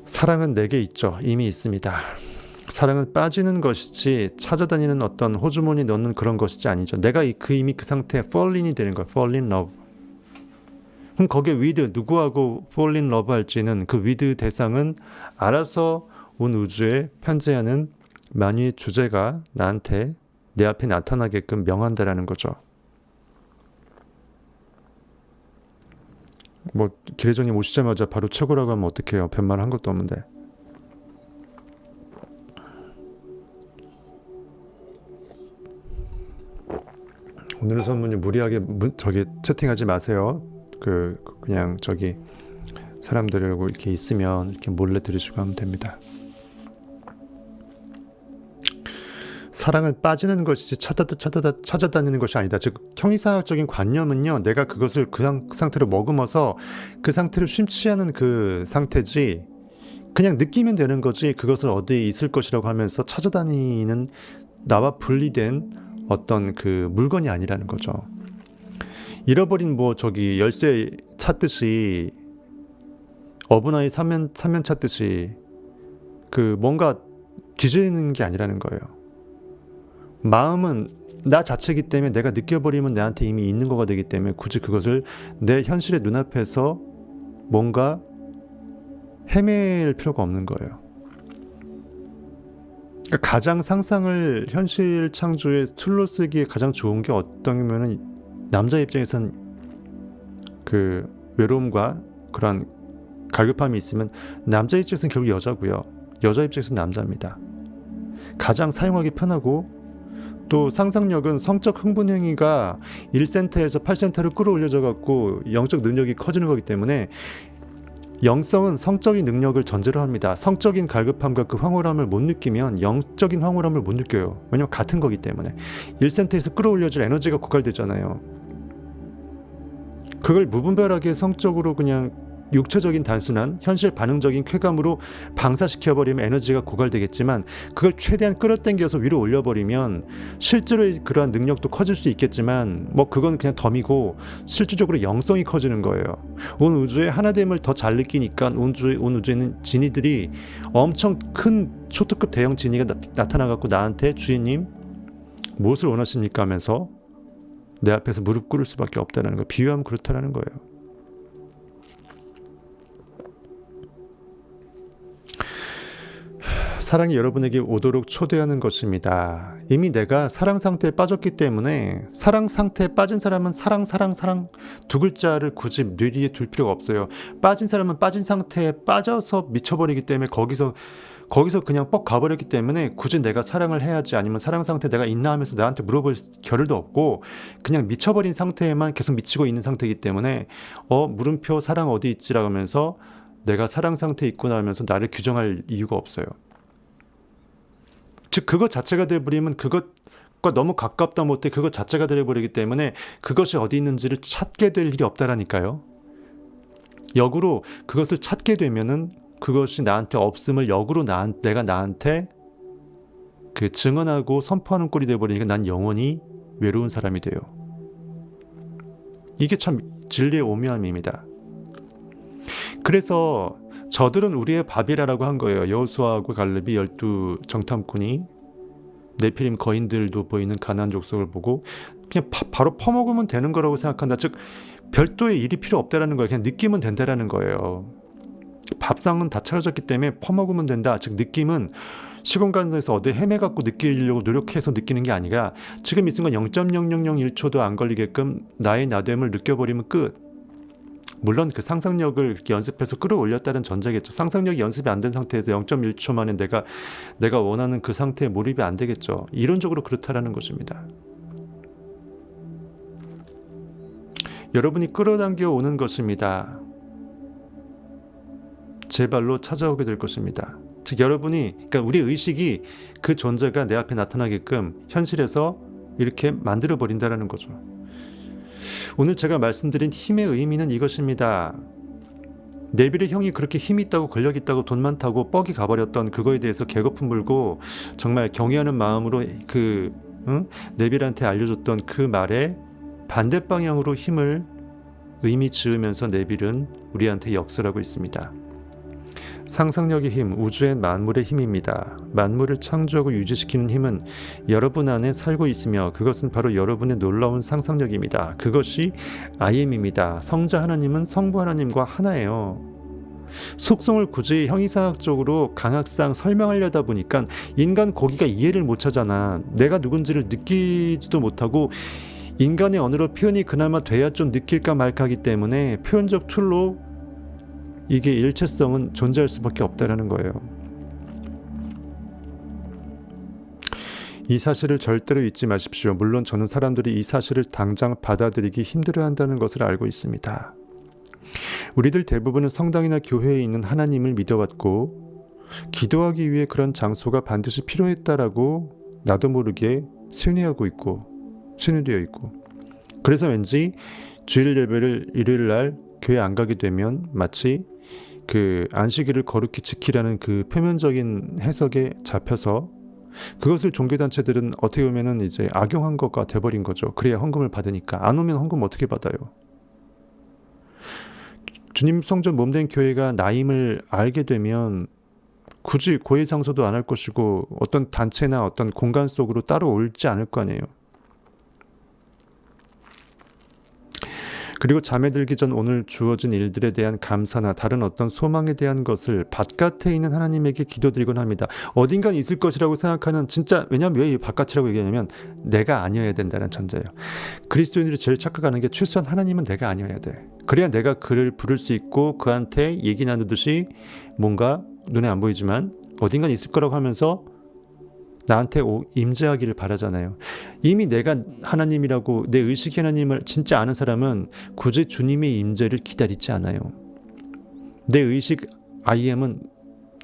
Speaker 1: 사랑은 내게 있죠. 이미 있습니다. 사랑은 빠지는 것이지 찾아다니는 어떤 호주머니 넣는 그런 것이지 아니죠. 내가 이미 그 상태에 fall in이 되는 거예요. fall in love. 그럼 거기에 with 누구하고 fall in love 할지는 그 with 대상은 알아서 온 우주에 편재하는 만유의 주제가 나한테 내 앞에 나타나게끔 명한다라는 거죠. 뭐 기레전님 오시자마자 바로 최고라고 하면 어떡해요. 변말한 것도 없는데. 오늘의 선물이 무리하게 채팅하지 마세요. 그냥 사람들하고 이렇게 있으면 이렇게 몰래 들으시고 하면 됩니다. 사랑은 빠지는 것이지 찾아다니는 것이 아니다. 즉 형이상학적인 관념은요, 내가 그것을 그 상태로 머금어서 그 상태를 심취하는 그 상태지 그냥 느끼면 되는 거지 그것을 어디에 있을 것이라고 하면서 찾아다니는 나와 분리된 어떤 그 물건이 아니라는 거죠. 잃어버린 열쇠 찾듯이 어부나이 삼면 찾듯이 뭔가 뒤지는 게 아니라는 거예요. 마음은 나 자체이기 때문에 내가 느껴버리면 나한테 이미 있는 거가 되기 때문에 굳이 그것을 내 현실의 눈앞에서 뭔가 헤맬 필요가 없는 거예요. 그러니까 가장 상상을 현실 창조의 툴로 쓰기에 가장 좋은 게 어떠면은 남자 입장에선 그 외로움과 그런 갈급함이 있으면 남자 입장에서는 결국 여자고요. 여자 입장에서는 남자입니다. 가장 사용하기 편하고 또 상상력은 성적 흥분 행위가 1센터에서 8센터로 끌어올려져 갖고 영적 능력이 커지는 거기 때문에 영성은 성적인 능력을 전제로 합니다. 성적인 갈급함과 그 황홀함을 못 느끼면 영적인 황홀함을 못 느껴요. 왜냐면 같은 거기 때문에 1센터에서 끌어올려질 에너지가 고갈되잖아요. 그걸 무분별하게 성적으로 그냥 육체적인 단순한 현실 반응적인 쾌감으로 방사시켜버리면 에너지가 고갈되겠지만 그걸 최대한 끌어당겨서 위로 올려버리면 실제로의 그러한 능력도 커질 수 있겠지만 뭐 그건 그냥 덤이고 실질적으로 영성이 커지는 거예요. 온 우주의 하나됨을 더 잘 느끼니까 온 우주에는 지니들이 엄청 큰 초특급 대형 지니가 나타나갖고 나한테 주인님 무엇을 원하십니까 하면서 내 앞에서 무릎 꿇을 수밖에 없다는 거. 비유하면 그렇다라는 거예요. 사랑이 여러분에게 오도록 초대하는 것입니다. 이미 내가 사랑 상태에 빠졌기 때문에 사랑 상태에 빠진 사람은 사랑 두 글자를 굳이 뇌리에 둘 필요가 없어요. 빠진 사람은 빠진 상태에 빠져서 미쳐버리기 때문에 거기서 그냥 뻑 가버렸기 때문에 굳이 내가 사랑을 해야지 아니면 사랑 상태 내가 있나 하면서 나한테 물어볼 겨를도 없고 그냥 미쳐버린 상태에만 계속 미치고 있는 상태이기 때문에 물음표 사랑 어디 있지라고 하면서 내가 사랑 상태에 있구나 하면서 나를 규정할 이유가 없어요. 즉 그것 자체가 돼버리면 그것과 너무 가깝다 못해 그것 자체가 돼버리기 때문에 그것이 어디 있는지를 찾게 될 일이 없다라니까요. 역으로 그것을 찾게 되면은 그것이 나한테 없음을 역으로 내가 나한테 그 증언하고 선포하는 꼴이 돼버리니까 난 영원히 외로운 사람이 돼요. 이게 참 진리의 오묘함입니다. 그래서 저들은 우리의 밥이라고 한 거예요. 여호수아하고 갈렙이 12 정탐꾼이 네피림 거인들도 보이는 가나안 족속을 보고 그냥 바로 퍼먹으면 되는 거라고 생각한다. 즉 별도의 일이 필요 없다라는 거예요. 그냥 느끼면 된다라는 거예요. 밥상은 다 차려졌기 때문에 퍼먹으면 된다. 즉 느낌은 시공간에서 어디 헤매갖고 느끼려고 노력해서 느끼는 게 아니라 지금 이 순간 0.0001초도 안 걸리게끔 나의 나됨을 느껴버리면 끝. 물론 그 상상력을 연습해서 끌어올렸다는 전제겠죠. 상상력이 연습이 안 된 상태에서 0.1초 만에 내가 원하는 그 상태에 몰입이 안 되겠죠. 이론적으로 그렇다라는 것입니다. 여러분이 끌어당겨 오는 것입니다. 제 발로 찾아오게 될 것입니다. 즉 그러니까 우리 의식이 그 존재가 내 앞에 나타나게끔 현실에서 이렇게 만들어 버린다라는 거죠. 오늘 제가 말씀드린 힘의 의미는 이것입니다. 네빌의 형이 그렇게 힘 있다고 권력 있다고 돈 많다고 뻑이 가버렸던 그거에 대해서 개거품 물고 정말 경외하는 마음으로 네빌한테 알려줬던 그 말에 반대 방향으로 힘을 의미 지으면서 네빌은 우리한테 역설하고 있습니다. 상상력의 힘, 우주의 만물의 힘입니다. 만물을 창조하고 유지시키는 힘은 여러분 안에 살고 있으며 그것은 바로 여러분의 놀라운 상상력입니다. 그것이 I am입니다. 성자 하나님은 성부 하나님과 하나예요. 속성을 굳이 형이상학적으로 강학상 설명하려다 보니까 인간 고기가 이해를 못하잖아. 내가 누군지를 느끼지도 못하고 인간의 언어로 표현이 그나마 돼야 좀 느낄까 말까 하기 때문에 표현적 툴로 이게 일체성은 존재할 수밖에 없다라는 거예요. 이 사실을 절대로 잊지 마십시오. 물론 저는 사람들이 이 사실을 당장 받아들이기 힘들어한다는 것을 알고 있습니다. 우리들 대부분은 성당이나 교회에 있는 하나님을 믿어왔고 기도하기 위해 그런 장소가 반드시 필요했다라고 나도 모르게 순위되어 있고 그래서 왠지 주일 예배를 일요일 날 교회 안 가게 되면 마치 그 안식일을 거룩히 지키라는 그 표면적인 해석에 잡혀서 그것을 종교단체들은 어떻게 보면은 이제 악용한 것과 돼버린 거죠. 그래야 헌금을 받으니까. 안 오면 헌금 어떻게 받아요? 주님 성전 몸된 교회가 나임을 알게 되면 굳이 고해 장소도 안 할 것이고 어떤 단체나 어떤 공간 속으로 따로 올지 않을 거 아니에요. 그리고 잠에 들기 전 오늘 주어진 일들에 대한 감사나 다른 어떤 소망에 대한 것을 바깥에 있는 하나님에게 기도드리곤 합니다. 어딘간 있을 것이라고 생각하는, 진짜, 왜냐면 왜 바깥이라고 얘기하냐면 내가 아니어야 된다는 전제예요. 그리스도인들이 제일 착각하는 게 최소한 하나님은 내가 아니어야 돼. 그래야 내가 그를 부를 수 있고 그한테 얘기 나누듯이 뭔가 눈에 안 보이지만 어딘간 있을 거라고 하면서 나한테 임재하기를 바라잖아요. 이미 내가 하나님이라고 내 의식이 하나님을 진짜 아는 사람은 굳이 주님의 임재를 기다리지 않아요. 내 의식 IM은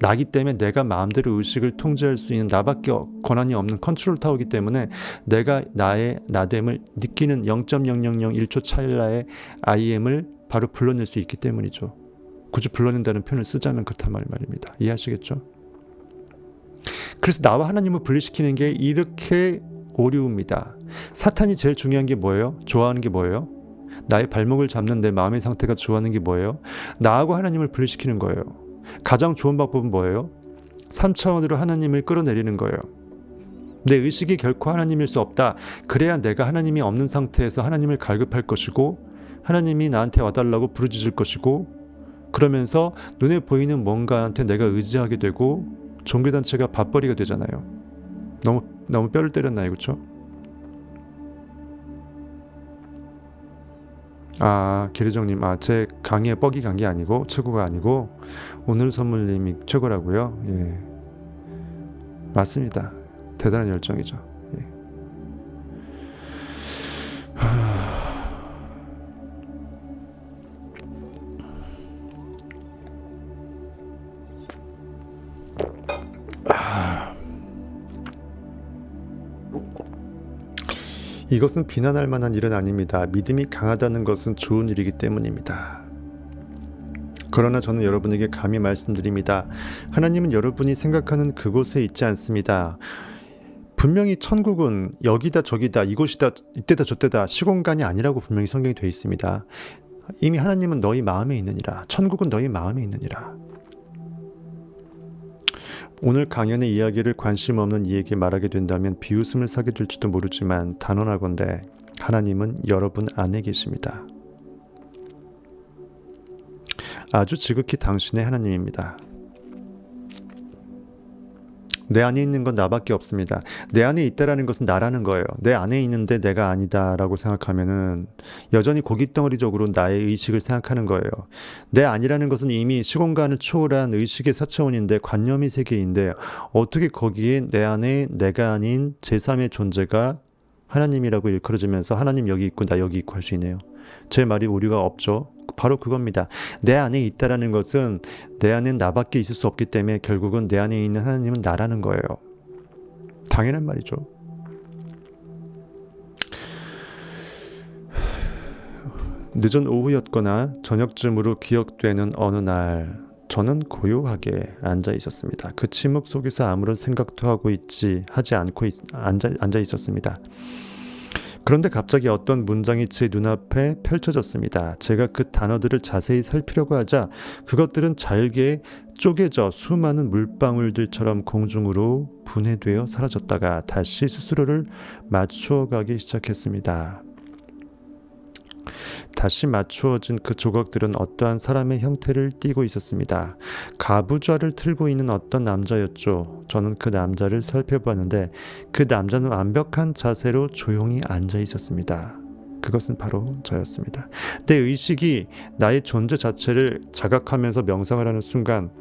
Speaker 1: 나기 때문에 내가 마음대로 의식을 통제할 수 있는 나밖에 권한이 없는 컨트롤 타워이기 때문에 내가 나의 나됨을 느끼는 0.0001초 찰나의 IM을 바로 불러낼 수 있기 때문이죠. 굳이 불러낸다는 표현을 쓰자면 그렇단 말입니다. 이해하시겠죠? 그래서 나와 하나님을 분리시키는 게 이렇게 어려웁니다. 사탄이 제일 중요한 게 뭐예요? 좋아하는 게 뭐예요? 나의 발목을 잡는 내 마음의 상태가 좋아하는 게 뭐예요? 나하고 하나님을 분리시키는 거예요. 가장 좋은 방법은 뭐예요? 3차원으로 하나님을 끌어내리는 거예요. 내 의식이 결코 하나님일 수 없다. 그래야 내가 하나님이 없는 상태에서 하나님을 갈급할 것이고 하나님이 나한테 와달라고 부르짖을 것이고 그러면서 눈에 보이는 뭔가한테 내가 의지하게 되고 종교단체가 밥벌이가 되잖아요. 너무 뼈를 때렸나요? 그렇죠? 기르정님, 제 강의에 뻑이 간 게 아니고 최고가 아니고 오늘 선물님이 최고라고요. 예, 맞습니다. 대단한 열정이죠. 예. 이것은 비난할 만한 일은 아닙니다. 믿음이 강하다는 것은 좋은 일이기 때문입니다. 그러나 저는 여러분에게 감히 말씀드립니다. 하나님은 여러분이 생각하는 그곳에 있지 않습니다. 분명히 천국은 여기다 저기다 이곳이다 이때다 저때다 시공간이 아니라고 분명히 성경이 되어 있습니다. 이미 하나님은 너희 마음에 있느니라. 천국은 너희 마음에 있느니라. 오늘 강연의 이야기를 관심 없는 이에게 말하게 된다면 비웃음을 사게 될지도 모르지만 단언하건대 하나님은 여러분 안에 계십니다. 아주 지극히 당신의 하나님입니다. 내 안에 있는 건 나밖에 없습니다. 내 안에 있다라는 것은 나라는 거예요. 내 안에 있는데 내가 아니다라고 생각하면은 여전히 고깃덩어리적으로 나의 의식을 생각하는 거예요. 내 아니라는 것은 이미 시공간을 초월한 의식의 4차원인데 관념의 세계인데 어떻게 거기에 내 안에 내가 아닌 제3의 존재가 하나님이라고 일컬어지면서 하나님 여기 있고 나 여기 있고 할 수 있네요. 제 말이 오류가 없죠. 바로 그겁니다. 내 안에 있다라는 것은 내 안엔 나밖에 있을 수 없기 때문에 결국은 내 안에 있는 하나님은 나라는 거예요. 당연한 말이죠. 늦은 오후였거나 저녁쯤으로 기억되는 어느 날 저는 고요하게 앉아 있었습니다. 그 침묵 속에서 아무런 생각도 하지 않고 앉아 있었습니다. 그런데 갑자기 어떤 문장이 제 눈앞에 펼쳐졌습니다. 제가 그 단어들을 자세히 살피려고 하자 그것들은 잘게 쪼개져 수많은 물방울들처럼 공중으로 분해되어 사라졌다가 다시 스스로를 맞추어 가기 시작했습니다. 다시 맞추어진 그 조각들은 어떠한 사람의 형태를 띠고 있었습니다. 가부좌를 틀고 있는 어떤 남자였죠. 저는 그 남자를 살펴보았는데 그 남자는 완벽한 자세로 조용히 앉아 있었습니다. 그것은 바로 저였습니다. 내 의식이 나의 존재 자체를 자각하면서 명상을 하는 순간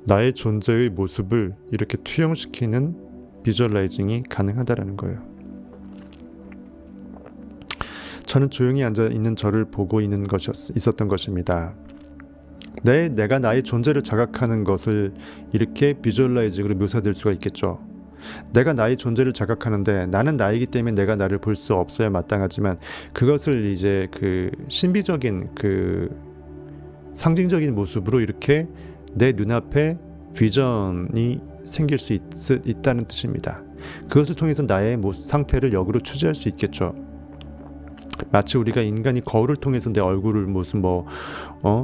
Speaker 1: 나의 존재의 모습을 이렇게 투영시키는 비주얼라이징이 가능하다는 거예요. 저는 조용히 앉아 있는 저를 보고 있었던 것입니다. 내가 나의 존재를 자각하는 것을 이렇게 비주얼라이징으로 묘사될 수가 있겠죠. 내가 나의 존재를 자각하는데 나는 나이기 때문에 내가 나를 볼 수 없어야 마땅하지만 그것을 이제 그 신비적인 그 상징적인 모습으로 이렇게 내 눈앞에 비전이 생길 수 있다는 뜻입니다. 그것을 통해서 나의 상태를 역으로 추지할 수 있겠죠. 마치 우리가 인간이 거울을 통해서 내 얼굴을 무슨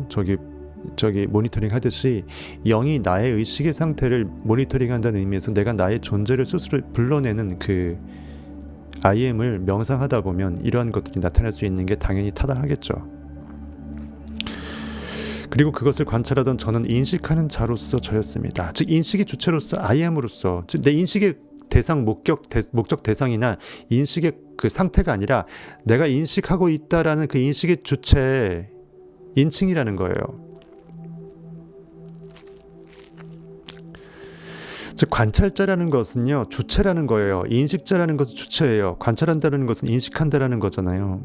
Speaker 1: 저기 모니터링 하듯이 영이 나의 의식의 상태를 모니터링 한다는 의미에서 내가 나의 존재를 스스로 불러내는 그 IM을 명상하다 보면 이러한 것들이 나타날 수 있는 게 당연히 타당하겠죠. 그리고 그것을 관찰하던 저는 인식하는 자로서 저였습니다. 즉 인식의 주체로서 I am으로서, 즉 내 인식의 대상 목적 대상이나 인식의 그 상태가 아니라 내가 인식하고 있다라는 그 인식의 주체, 인칭이라는 거예요. 즉 관찰자라는 것은요, 주체라는 거예요. 인식자라는 것은 주체예요. 관찰한다는 것은 인식한다라는 거잖아요.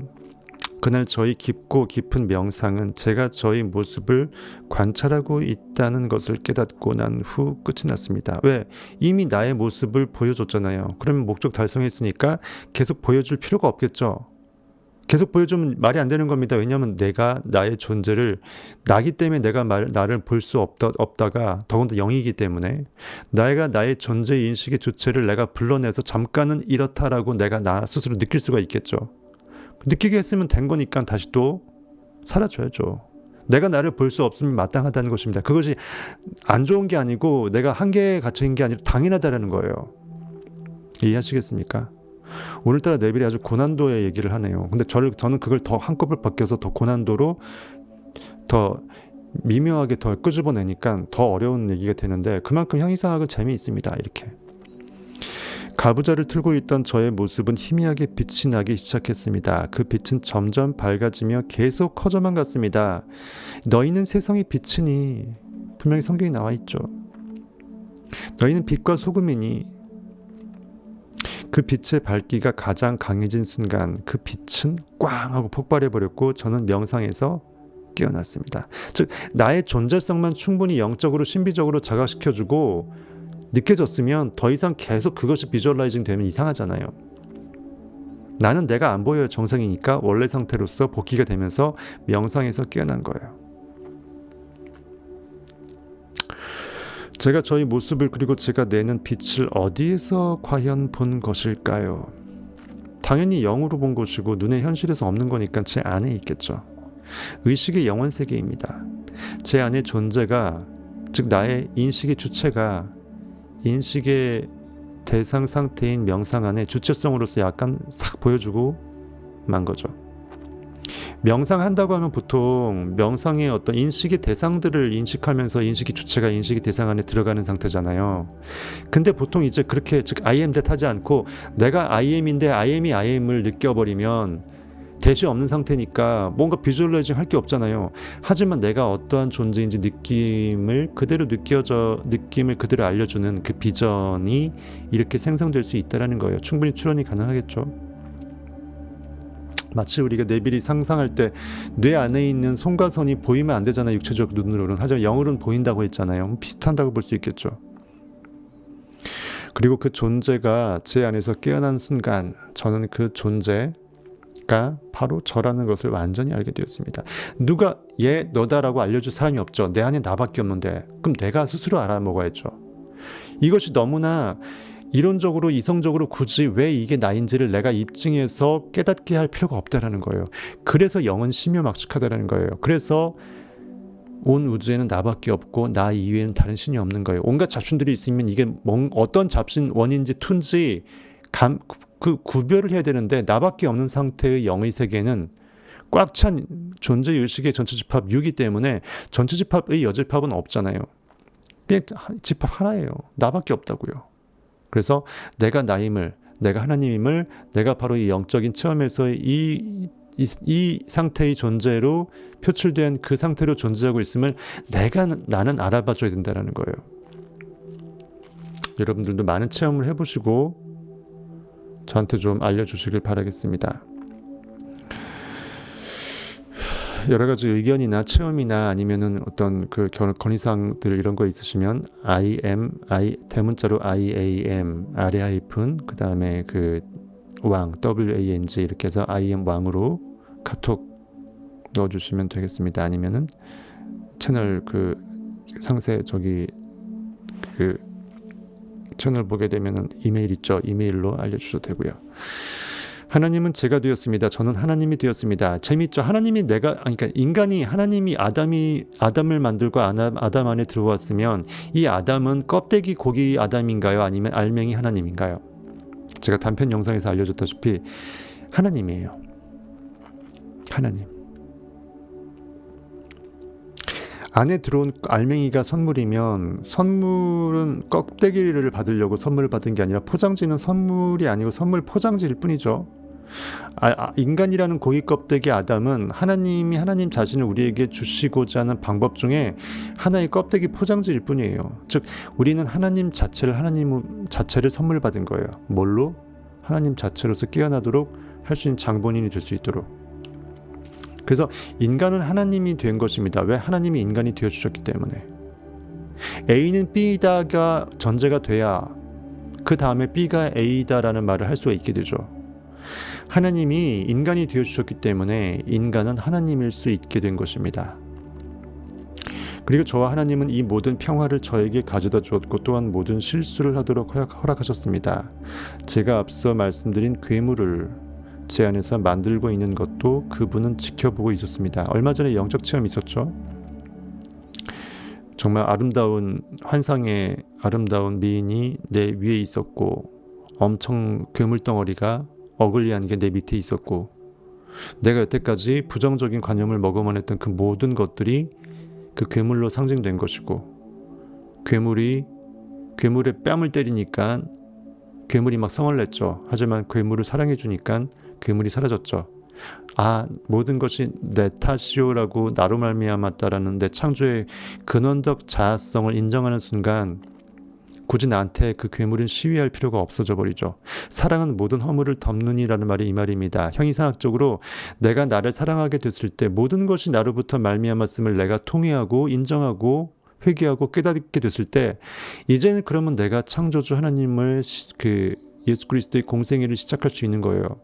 Speaker 1: 그날 저희 깊고 깊은 명상은 제가 저희 모습을 관찰하고 있다는 것을 깨닫고 난 후 끝이 났습니다. 왜? 이미 나의 모습을 보여줬잖아요. 그러면 목적 달성했으니까 계속 보여줄 필요가 없겠죠. 계속 보여주면 말이 안 되는 겁니다. 왜냐하면 내가 나의 존재를, 나기 때문에 내가 나를 볼 수 없다가 더군다나 영이기 때문에 내가 나의 존재 인식의 주체를 내가 불러내서 잠깐은 이렇다라고 내가 나 스스로 느낄 수가 있겠죠. 느끼게 했으면 된 거니까 다시 또 사라져야죠. 내가 나를 볼 수 없으면 마땅하다는 것입니다. 그것이 안 좋은 게 아니고 내가 한계에 갇혀있는 게 아니라 당연하다는 거예요. 이해하시겠습니까? 오늘따라 네빌이 아주 고난도의 얘기를 하네요. 근데 저는 그걸 더 한꺼풀 벗겨서 더 고난도로 더 미묘하게 더 끄집어내니까 더 어려운 얘기가 되는데, 그만큼 형이상학은 재미있습니다. 이렇게 가부좌를 틀고 있던 저의 모습은 희미하게 빛이 나기 시작했습니다. 그 빛은 점점 밝아지며 계속 커져만 갔습니다. 너희는 세상의 빛이니, 분명히 성경에 나와 있죠. 너희는 빛과 소금이니, 그 빛의 밝기가 가장 강해진 순간 그 빛은 꽝 하고 폭발해버렸고 저는 명상에서 깨어났습니다. 즉 나의 존재성만 충분히 영적으로 신비적으로 자각시켜주고 느껴졌으면 더 이상 계속 그것이 비주얼라이징 되면 이상하잖아요. 나는 내가 안 보여요. 정상이니까 원래 상태로서 복귀가 되면서 명상에서 깨어난 거예요. 제가 저희 모습을, 그리고 제가 내는 빛을 어디에서 과연 본 것일까요? 당연히 영으로 본 것이고 눈의 현실에서 없는 거니까 제 안에 있겠죠. 의식의 영원 세계입니다. 제 안의 존재가, 즉 나의 인식의 주체가 인식의 대상 상태인 명상 안에 주체성으로서 약간 싹 보여주고 만 거죠. 명상한다고 하면 보통 명상의 어떤 인식의 대상들을 인식하면서 인식의 주체가 인식의 대상 안에 들어가는 상태잖아요. 근데 보통 이제 그렇게, 즉 I am that 하지 않고 내가 I am인데 I am이 I am을 느껴버리면 대시 없는 상태니까 뭔가 비주얼라이징 할 게 없잖아요. 하지만 내가 어떠한 존재인지 느낌을 그대로 알려주는 그 비전이 이렇게 생성될 수 있다는 거예요. 충분히 추론이 가능하겠죠. 마치 우리가 네빌이 상상할 때 뇌 안에 있는 손과 선이 보이면 안 되잖아요. 육체적 눈으로는. 하지만 영으로는 보인다고 했잖아요. 비슷한다고 볼 수 있겠죠. 그리고 그 존재가 제 안에서 깨어난 순간 저는 그 존재가 바로 저라는 것을 완전히 알게 되었습니다. 누가 얘 너다라고 알려줄 사람이 없죠. 내 안에 나밖에 없는데 그럼 내가 스스로 알아먹어야죠. 이것이 너무나 이론적으로 이성적으로 굳이 왜 이게 나인지를 내가 입증해서 깨닫게 할 필요가 없다라는 거예요. 그래서 영은 심요막측하다라는 거예요. 그래서 온 우주에는 나밖에 없고 나 이외에는 다른 신이 없는 거예요. 온갖 잡신들이 있으면 이게 어떤 잡신 원인지 툰지 그 구별을 해야 되는데, 나밖에 없는 상태의 영의 세계는 꽉 찬 존재 의식의 전체 집합 6이기 때문에 전체 집합의 여집합은 없잖아요. 그냥 집합 하나예요. 나밖에 없다고요. 그래서 내가 나임을, 내가 하나님임을, 내가 바로 이 영적인 체험에서 이 상태의 존재로 표출된 그 상태로 존재하고 있음을 나는 알아봐줘야 된다는 거예요. 여러분들도 많은 체험을 해보시고 저한테 좀 알려주시길 바라겠습니다. 여러 가지 의견이나 체험이나 아니면은 어떤 그 건의사항들 이런 거 있으시면 대문자로 IAM 아래 하이픈 그 다음에 그 왕 WANG 이렇게 해서 IM 왕으로 카톡 넣어주시면 되겠습니다. 아니면은 채널 그 상세 그 채널 보게 되면은 이메일 있죠. 이메일로 알려주셔도 되고요. 하나님은 제가 되었습니다. 저는 하나님이 되었습니다. 재밌죠? 그러니까 인간이, 하나님이 아담을 만들고 아담 안에 들어왔으면 이 아담은 껍데기 고기 아담인가요? 아니면 알맹이 하나님인가요? 제가 단편 영상에서 알려줬다시피 하나님이에요. 하나님. 안에 들어온 알맹이가 선물이면 선물은 껍데기를 받으려고 선물을 받은 게 아니라 포장지는 선물이 아니고 선물 포장지일 뿐이죠. 인간이라는 고기 껍데기 아담은 하나님 자신을 우리에게 주시고자 하는 방법 중에 하나의 껍데기 포장지일 뿐이에요. 즉 우리는 하나님 자체를 선물 받은 거예요. 뭘로? 하나님 자체로서 깨어나도록 할 수 있는 장본인이 될 수 있도록. 그래서 인간은 하나님이 된 것입니다. 왜? 하나님이 인간이 되어주셨기 때문에. A는 B다가 전제가 돼야 그 다음에 B가 A다라는 말을 할 수가 있게 되죠. 하나님이 인간이 되어주셨기 때문에 인간은 하나님일 수 있게 된 것입니다. 그리고 저와 하나님은 이 모든 평화를 저에게 가져다 주었고 또한 모든 실수를 하도록 허락하셨습니다. 제가 앞서 말씀드린 괴물을 제 안에서 만들고 있는 것도 그분은 지켜보고 있었습니다. 얼마 전에 영적 체험이 있었죠. 정말 아름다운 환상의 아름다운 미인이 내 위에 있었고 엄청 괴물덩어리가 어글리한 게 내 밑에 있었고 내가 여태까지 부정적인 관념을 먹어만 했던 그 모든 것들이 그 괴물로 상징된 것이고 괴물의 뺨을 때리니까 괴물이 막 성을 냈죠. 하지만 괴물을 사랑해 주니까 괴물이 사라졌죠. 모든 것이 내 탓이오라고 나로 말미암았다라는 내 창조의 근원적 자아성을 인정하는 순간 굳이 나한테 그 괴물은 시위할 필요가 없어져 버리죠. 사랑은 모든 허물을 덮느니라는 말이 이 말입니다. 형이상학적으로 내가 나를 사랑하게 됐을 때 모든 것이 나로부터 말미암았음을 내가 통회하고 인정하고 회개하고 깨닫게 됐을 때 이제는 그러면 내가 창조주 하나님을 예수 그리스도의 공생애를 시작할 수 있는 거예요.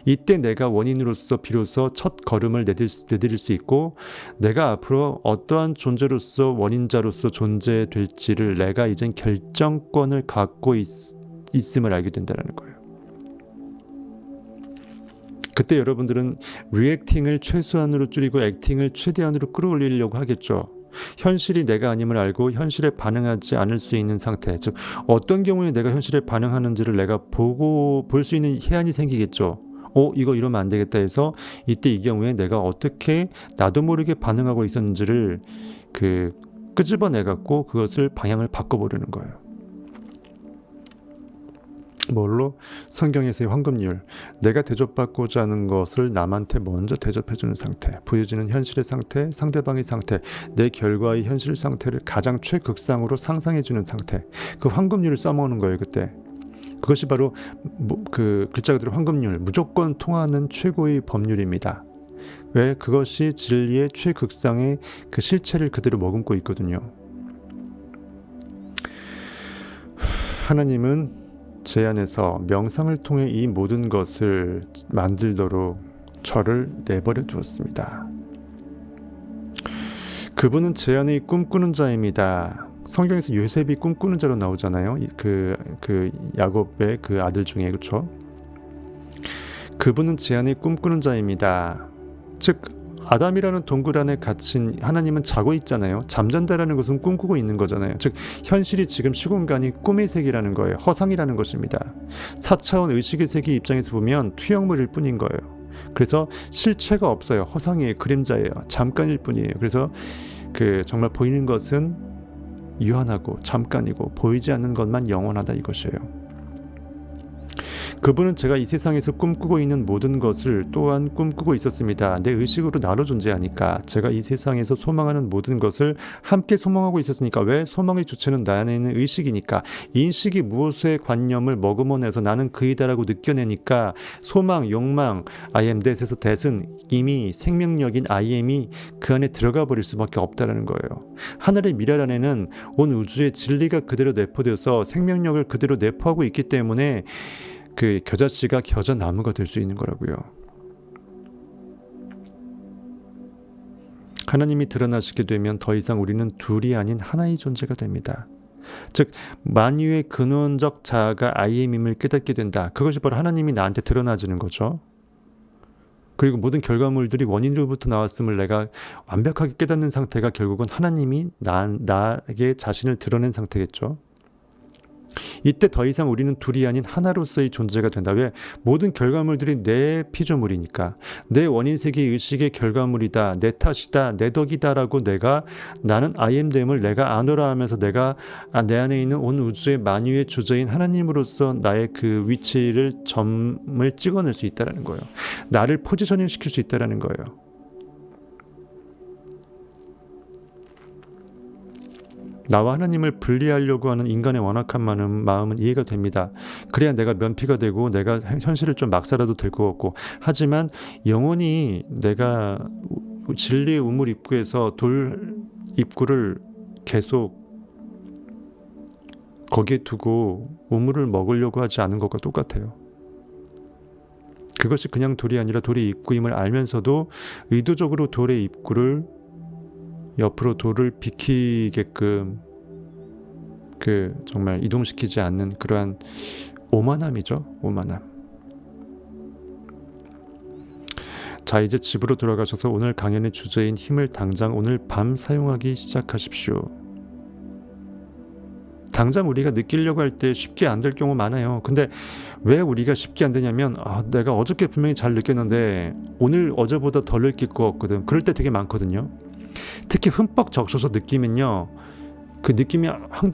Speaker 1: 이때 내가 원인으로서 비로소 첫 걸음을 내디딜 수 있고 내가 앞으로 어떠한 존재로서 원인자로서 존재될지를 내가 이젠 결정권을 갖고 있음을 알게 된다는 거예요. 그때 여러분들은 리액팅을 최소한으로 줄이고 액팅을 최대한으로 끌어올리려고 하겠죠. 현실이 내가 아님을 알고 현실에 반응하지 않을 수 있는 상태, 즉 어떤 경우에 내가 현실에 반응하는지를 내가 볼 수 있는 해안이 생기겠죠. 이거 이러면 안 되겠다 해서 이때 이 경우에 내가 어떻게 나도 모르게 반응하고 있었는지를 끄집어내 갖고 그것을 방향을 바꿔보려는 거예요. 뭘로? 성경에서의 황금률. 내가 대접받고자 하는 것을 남한테 먼저 대접해주는 상태, 보여지는 현실의 상태, 상대방의 상태, 내 결과의 현실 상태를 가장 최극상으로 상상해주는 상태, 그 황금률을 써먹는 거예요. 그때 그것이 바로 그 글자 그대로 황금률, 무조건 통하는 최고의 법률입니다. 왜? 그것이 진리의 최극상의 그 실체를 그대로 머금고 있거든요. 하나님은 제 안에서 명상을 통해 이 모든 것을 만들도록 저를 내버려 두었습니다. 그분은 제 안의 꿈꾸는 자입니다. 성경에서 요셉이 꿈꾸는 자로 나오잖아요. 그 야곱의 그 아들 중에, 그렇죠? 그분은 제 안의 꿈꾸는 자입니다. 즉 아담이라는 동굴 안에 갇힌 하나님은 자고 있잖아요. 잠잔다라는 것은 꿈꾸고 있는 거잖아요. 즉 현실이 지금 시공간이 꿈의 세계라는 거예요. 허상이라는 것입니다. 4차원 의식의 세계 입장에서 보면 투영물일 뿐인 거예요. 그래서 실체가 없어요. 허상이에요. 그림자예요. 잠깐일 뿐이에요. 그래서 정말 보이는 것은 유한하고 잠깐이고 보이지 않는 것만 영원하다 이것이에요. 그분은 제가 이 세상에서 꿈꾸고 있는 모든 것을 또한 꿈꾸고 있었습니다. 내 의식으로 나로 존재하니까 제가 이 세상에서 소망하는 모든 것을 함께 소망하고 있었으니까. 왜? 소망의 주체는 나 안에 있는 의식이니까. 인식이 무엇의 관념을 머금어내서 나는 그이다라고 느껴내니까 소망, 욕망, I am that에서 that은 이미 생명력인 I am이 그 안에 들어가 버릴 수밖에 없다는 거예요. 하늘의 미랄 안에는 온 우주의 진리가 그대로 내포되어서 생명력을 그대로 내포하고 있기 때문에 그 겨자씨가 겨자나무가 될 수 있는 거라고요. 하나님이 드러나시게 되면 더 이상 우리는 둘이 아닌 하나의 존재가 됩니다. 즉 만유의 근원적 자아가 I am임을 깨닫게 된다. 그것이 바로 하나님이 나한테 드러나지는 거죠. 그리고 모든 결과물들이 원인으로부터 나왔음을 내가 완벽하게 깨닫는 상태가 결국은 하나님이 나에게 자신을 드러낸 상태겠죠. 이때 더 이상 우리는 둘이 아닌 하나로서의 존재가 된다. 왜? 모든 결과물들이 내 피조물이니까. 내 원인세계 의식의 결과물이다. 내 탓이다. 내 덕이다라고 나는 아이엠됨을 내가 안으라 하면서 내가 내 안에 있는 온 우주의 만유의 주저인 하나님으로서 나의 그 위치를 점을 찍어낼 수 있다는 거예요. 나를 포지셔닝 시킬 수 있다는 거예요. 나와 하나님을 분리하려고 하는 인간의 완악한 마음은 이해가 됩니다. 그래야 내가 면피가 되고 내가 현실을 좀 막 살아도 될 것 같고. 하지만 영원히 내가 진리의 우물 입구에서 돌 입구를 계속 거기에 두고 우물을 먹으려고 하지 않은 것과 똑같아요. 그것이 그냥 돌이 아니라 돌의 입구임을 알면서도 의도적으로 돌의 입구를 옆으로 돌을 비키게끔 정말 이동시키지 않는 그러한 오만함이죠. 오만함. 자, 이제 집으로 돌아가셔서 오늘 강연의 주제인 힘을 당장 오늘 밤 사용하기 시작하십시오. 당장 우리가 느끼려고 할 때 쉽게 안 될 경우 많아요. 근데 왜 우리가 쉽게 안 되냐면 내가 어저께 분명히 잘 느꼈는데 오늘 어제보다 덜 느낄 것 같거든. 그럴 때 되게 많거든요. 특히 흠뻑 적셔서 느끼면요, 그 느낌이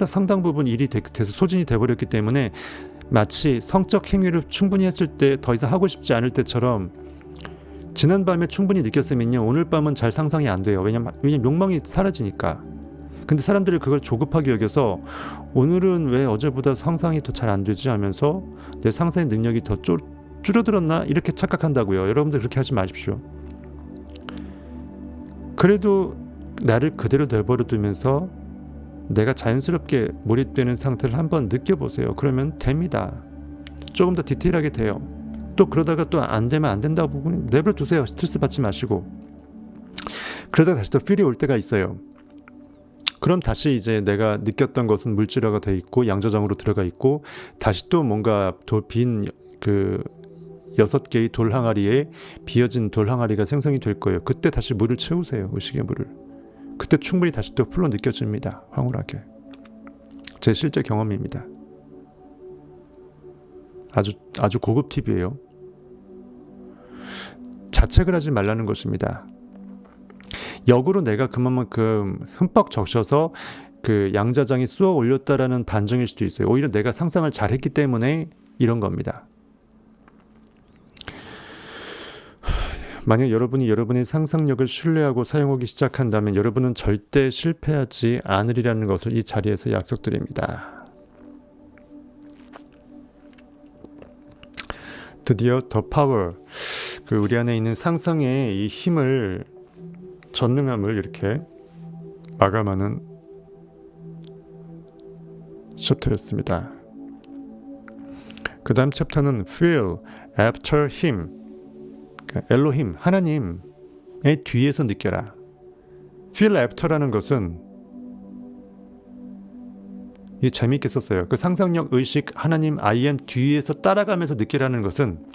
Speaker 1: 상당 부분 일이 돼서 소진이 돼버렸기 때문에 마치 성적 행위를 충분히 했을 때 더 이상 하고 싶지 않을 때처럼 지난밤에 충분히 느꼈으면요 오늘 밤은 잘 상상이 안 돼요. 왜냐면 욕망이 사라지니까. 근데 사람들이 그걸 조급하게 여겨서 오늘은 왜 어제보다 상상이 더 잘 안 되지 하면서 내 상상의 능력이 더 줄어들었나 이렇게 착각한다고요. 여러분들 그렇게 하지 마십시오. 그래도 나를 그대로 내버려 두면서 내가 자연스럽게 몰입되는 상태를 한번 느껴보세요. 그러면 됩니다. 조금 더 디테일하게 돼요. 또 그러다가 또 안 되면 안 된다고 내버려 두세요. 스트레스 받지 마시고. 그러다가 다시 또 필이 올 때가 있어요. 그럼 다시 이제 내가 느꼈던 것은 물질화가 돼 있고 양저장으로 들어가 있고 다시 또 뭔가 빈 6개의 돌 항아리에 비어진 돌 항아리가 생성이 될 거예요. 그때 다시 물을 채우세요. 의식의 물을. 그때 충분히 다시 또 풀로 느껴집니다. 황홀하게. 제 실제 경험입니다. 아주 고급 팁이에요. 자책을 하지 말라는 것입니다. 역으로 내가 그만큼 흠뻑 적셔서 그 양자장이 쏘아 올렸다라는 반증일 수도 있어요. 오히려 내가 상상을 잘했기 때문에 이런 겁니다. 만약 여러분이 여러분의 상상력을 신뢰하고 사용하기 시작한다면 여러분은 절대 실패하지 않으리라는 것을 이 자리에서 약속드립니다. 드디어 더 파워, 우리 안에 있는 상상의 이 힘을, 전능함을 이렇게 마감하는 챕터였습니다. 그 다음 챕터는 Feel After Him, 엘로힘, 하나님의 뒤에서 느껴라. Feel After라는 것은 이 재미있게 썼어요. 그 상상력, 의식, 하나님, I am 뒤에서 따라가면서 느끼라는 것은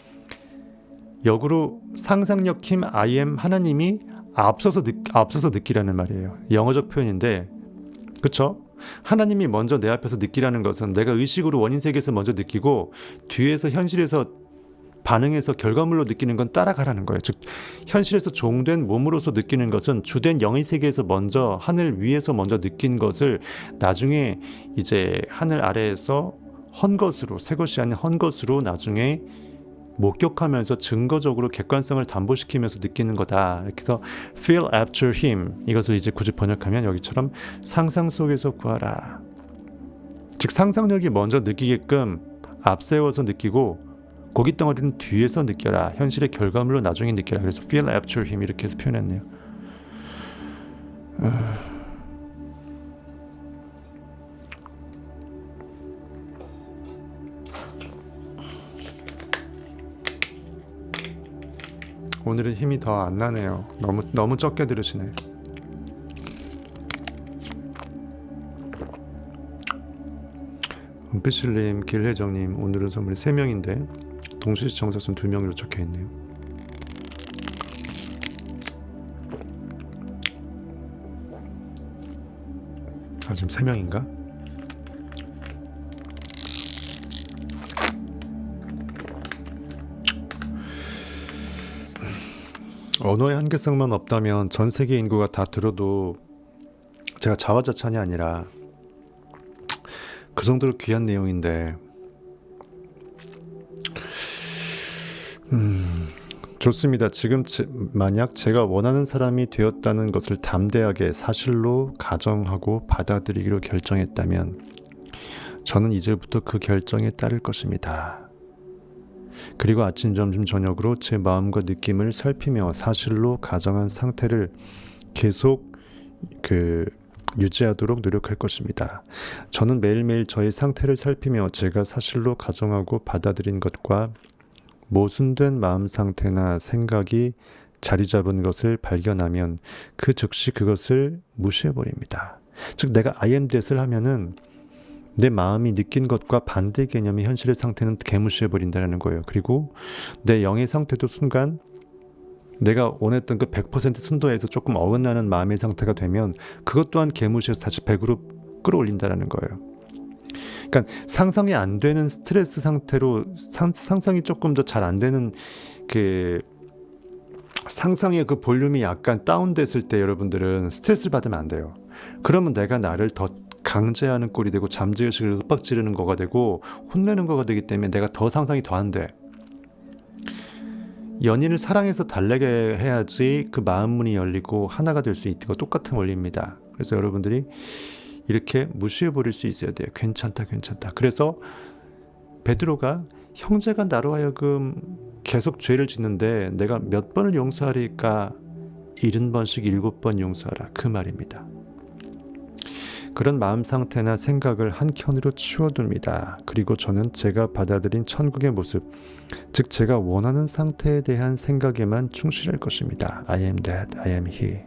Speaker 1: 역으로 상상력, 힘, I am, 하나님이 앞서서 느끼라는 말이에요. 영어적 표현인데, 그렇죠? 하나님이 먼저 내 앞에서 느끼라는 것은 내가 의식으로 원인 세계에서 먼저 느끼고 뒤에서 현실에서 반응해서 결과물로 느끼는 건 따라가라는 거예요. 즉 현실에서 종된 몸으로서 느끼는 것은 주된 영의 세계에서 먼저 하늘 위에서 먼저 느낀 것을 나중에 이제 하늘 아래에서 헌 것으로, 새 것이 아닌 헌 것으로 나중에 목격하면서 증거적으로 객관성을 담보시키면서 느끼는 거다. 이렇게 해서 Feel After Him, 이것을 이제 굳이 번역하면 여기처럼 상상 속에서 구하라. 즉 상상력이 먼저 느끼게끔 앞세워서 느끼고 고기 덩어리는 뒤에서 느껴라. 현실의 결과물로 나중에 느껴라. 그래서 Feel After Him 이렇게 해서 표현했네요. 오늘은 힘이 더 안 나네요. 너무 적게 들으시네. 은빛실님, 길혜정님, 오늘은 선물이 3명인데 동시 시청자 수는 2명으로 적혀있네요. 지금 3명인가? 언어의 한계성만 없다면 전 세계 인구가 다 들어도 제가 자화자찬이 아니라 그 정도로 귀한 내용인데 좋습니다. 지금 만약 제가 원하는 사람이 되었다는 것을 담대하게 사실로 가정하고 받아들이기로 결정했다면 저는 이제부터 그 결정에 따를 것입니다. 그리고 아침, 점심, 저녁으로 제 마음과 느낌을 살피며 사실로 가정한 상태를 계속 유지하도록 노력할 것입니다. 저는 매일매일 저의 상태를 살피며 제가 사실로 가정하고 받아들인 것과 모순된 마음 상태나 생각이 자리 잡은 것을 발견하면 그 즉시 그것을 무시해버립니다. 즉 내가 I am that을 하면은 내 마음이 느낀 것과 반대 개념의 현실의 상태는 개무시해버린다는 거예요. 그리고 내 영의 상태도 순간 내가 원했던 그 100% 순도에서 조금 어긋나는 마음의 상태가 되면 그것 또한 개무시해서 다시 100으로 끌어올린다는 거예요. 그러니까 상상이 안 되는 스트레스 상태로 상상이 조금 더 잘 안 되는 그 상상의 그 볼륨이 약간 다운됐을 때 여러분들은 스트레스를 받으면 안 돼요. 그러면 내가 나를 더 강제하는 꼴이 되고 잠재의식을 윽박지르는 거가 되고 혼내는 거가 되기 때문에 내가 더 상상이 더 안 돼. 연인을 사랑해서 달래게 해야지 그 마음문이 열리고 하나가 될 수 있고 똑같은 원리입니다. 그래서 여러분들이 이렇게 무시해버릴 수 있어야 돼요. 괜찮다. 그래서 베드로가 형제가 나로 하여금 계속 죄를 짓는데 내가 몇 번을 용서하리까? 70번씩 7번 용서하라. 그 말입니다. 그런 마음 상태나 생각을 한켠으로 치워둡니다. 그리고 저는 제가 받아들인 천국의 모습, 즉 제가 원하는 상태에 대한 생각에만 충실할 것입니다. I am that, I am he.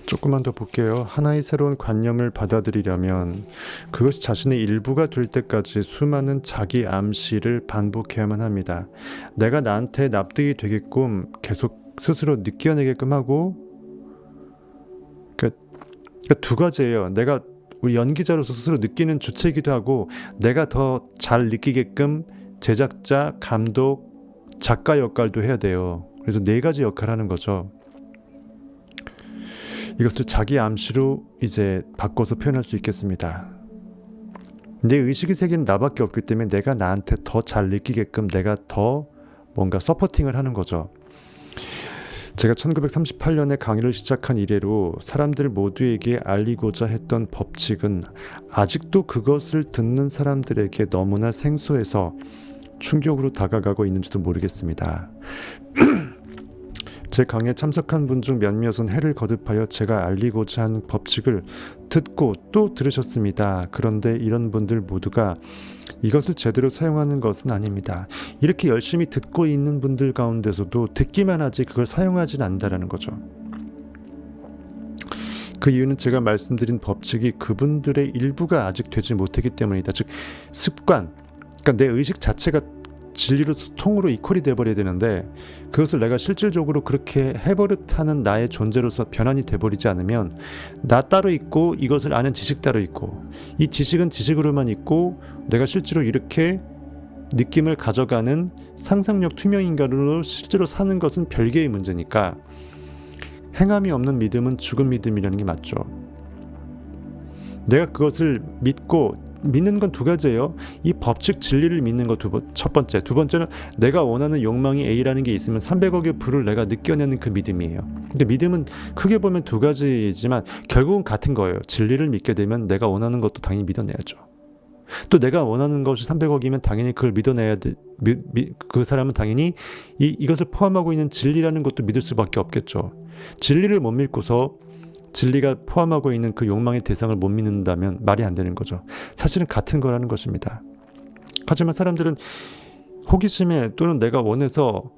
Speaker 1: 조금만 더 볼게요. 하나의 새로운 관념을 받아들이려면 그것이 자신의 일부가 될 때까지 수많은 자기 암시를 반복해야만 합니다. 내가 나한테 납득이 되게끔 계속 스스로 느껴내게끔 하고 그러니까 두 가지예요. 내가 우리 연기자로서 스스로 느끼는 주체이기도 하고 내가 더 잘 느끼게끔 제작자, 감독, 작가 역할도 해야 돼요. 그래서 4가지 역할을 하는 거죠. 이것을 자기 암시로 이제 바꿔서 표현할 수 있겠습니다. 내 의식의 세계는 나밖에 없기 때문에 내가 나한테 더 잘 느끼게끔 내가 더 뭔가 서포팅을 하는 거죠. 제가 1938년에 강의를 시작한 이래로 사람들 모두에게 알리고자 했던 법칙은 아직도 그것을 듣는 사람들에게 너무나 생소해서 충격으로 다가가고 있는지도 모르겠습니다. 제 강의에 참석한 분 중 몇몇은 해를 거듭하여 제가 알리고자 한 법칙을 듣고 또 들으셨습니다. 그런데 이런 분들 모두가 이것을 제대로 사용하는 것은 아닙니다. 이렇게 열심히 듣고 있는 분들 가운데서도 듣기만 하지 그걸 사용하진 않는다는 거죠. 그 이유는 제가 말씀드린 법칙이 그분들의 일부가 아직 되지 못했기 때문이다. 즉 습관, 그러니까 내 의식 자체가 진리로 통으로 이퀄이 돼버려야 되는데 그것을 내가 실질적으로 그렇게 해버릇하는 나의 존재로서 변환이 돼버리지 않으면 나 따로 있고 이것을 아는 지식 따로 있고 이 지식은 지식으로만 있고 내가 실제로 이렇게 느낌을 가져가는 상상력 투명 인간으로 실제로 사는 것은 별개의 문제니까 행함이 없는 믿음은 죽은 믿음이라는 게 맞죠. 내가 그것을 믿는 건 2가지예요. 이 법칙 진리를 믿는 거 첫 번째. 두 번째는 내가 원하는 욕망이 A라는 게 있으면 300억의 부를 내가 느껴내는 그 믿음이에요. 근데 믿음은 크게 보면 2가지지만 결국은 같은 거예요. 진리를 믿게 되면 내가 원하는 것도 당연히 믿어내야죠. 또 내가 원하는 것이 300억이면 당연히 그걸 믿어내야 돼. 그 사람은 당연히 이것을 포함하고 있는 진리라는 것도 믿을 수밖에 없겠죠. 진리를 못 믿고서 진리가 포함하고 있는 그 욕망의 대상을 못 믿는다면 말이 안 되는 거죠. 사실은 같은 거라는 것입니다. 하지만 사람들은 호기심에 또는 내가 원해서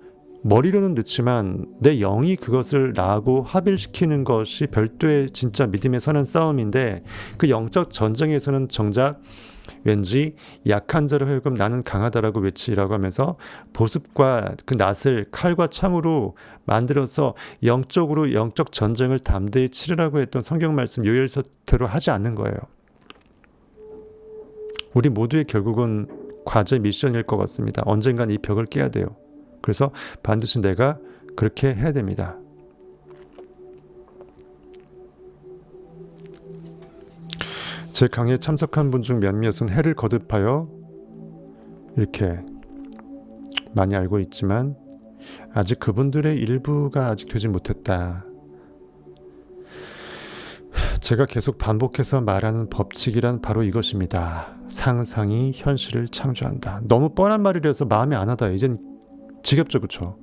Speaker 1: 머리로는 늦지만 내 영이 그것을 나하고 합일시키는 것이 별도의 진짜 믿음의 선한 싸움인데 그 영적 전쟁에서는 정작 왠지 약한 자로 하여금 나는 강하다라고 외치라고 하면서 보습과 그 낫을 칼과 창으로 만들어서 영적으로 영적 전쟁을 담대히 치르라고 했던 성경 말씀 요엘서태로 하지 않는 거예요. 우리 모두의 결국은 과제 미션일 것 같습니다. 언젠간 이 벽을 깨야 돼요. 그래서 반드시 내가 그렇게 해야 됩니다. 제 강의에 참석한 분 중 몇몇은 해를 거듭하여 이렇게 많이 알고 있지만 아직 그분들의 일부가 아직 되지 못했다. 제가 계속 반복해서 말하는 법칙이란 바로 이것입니다. 상상이 현실을 창조한다. 너무 뻔한 말이라서 마음에 안 와닿아요. 이젠 지겹죠, 그렇죠?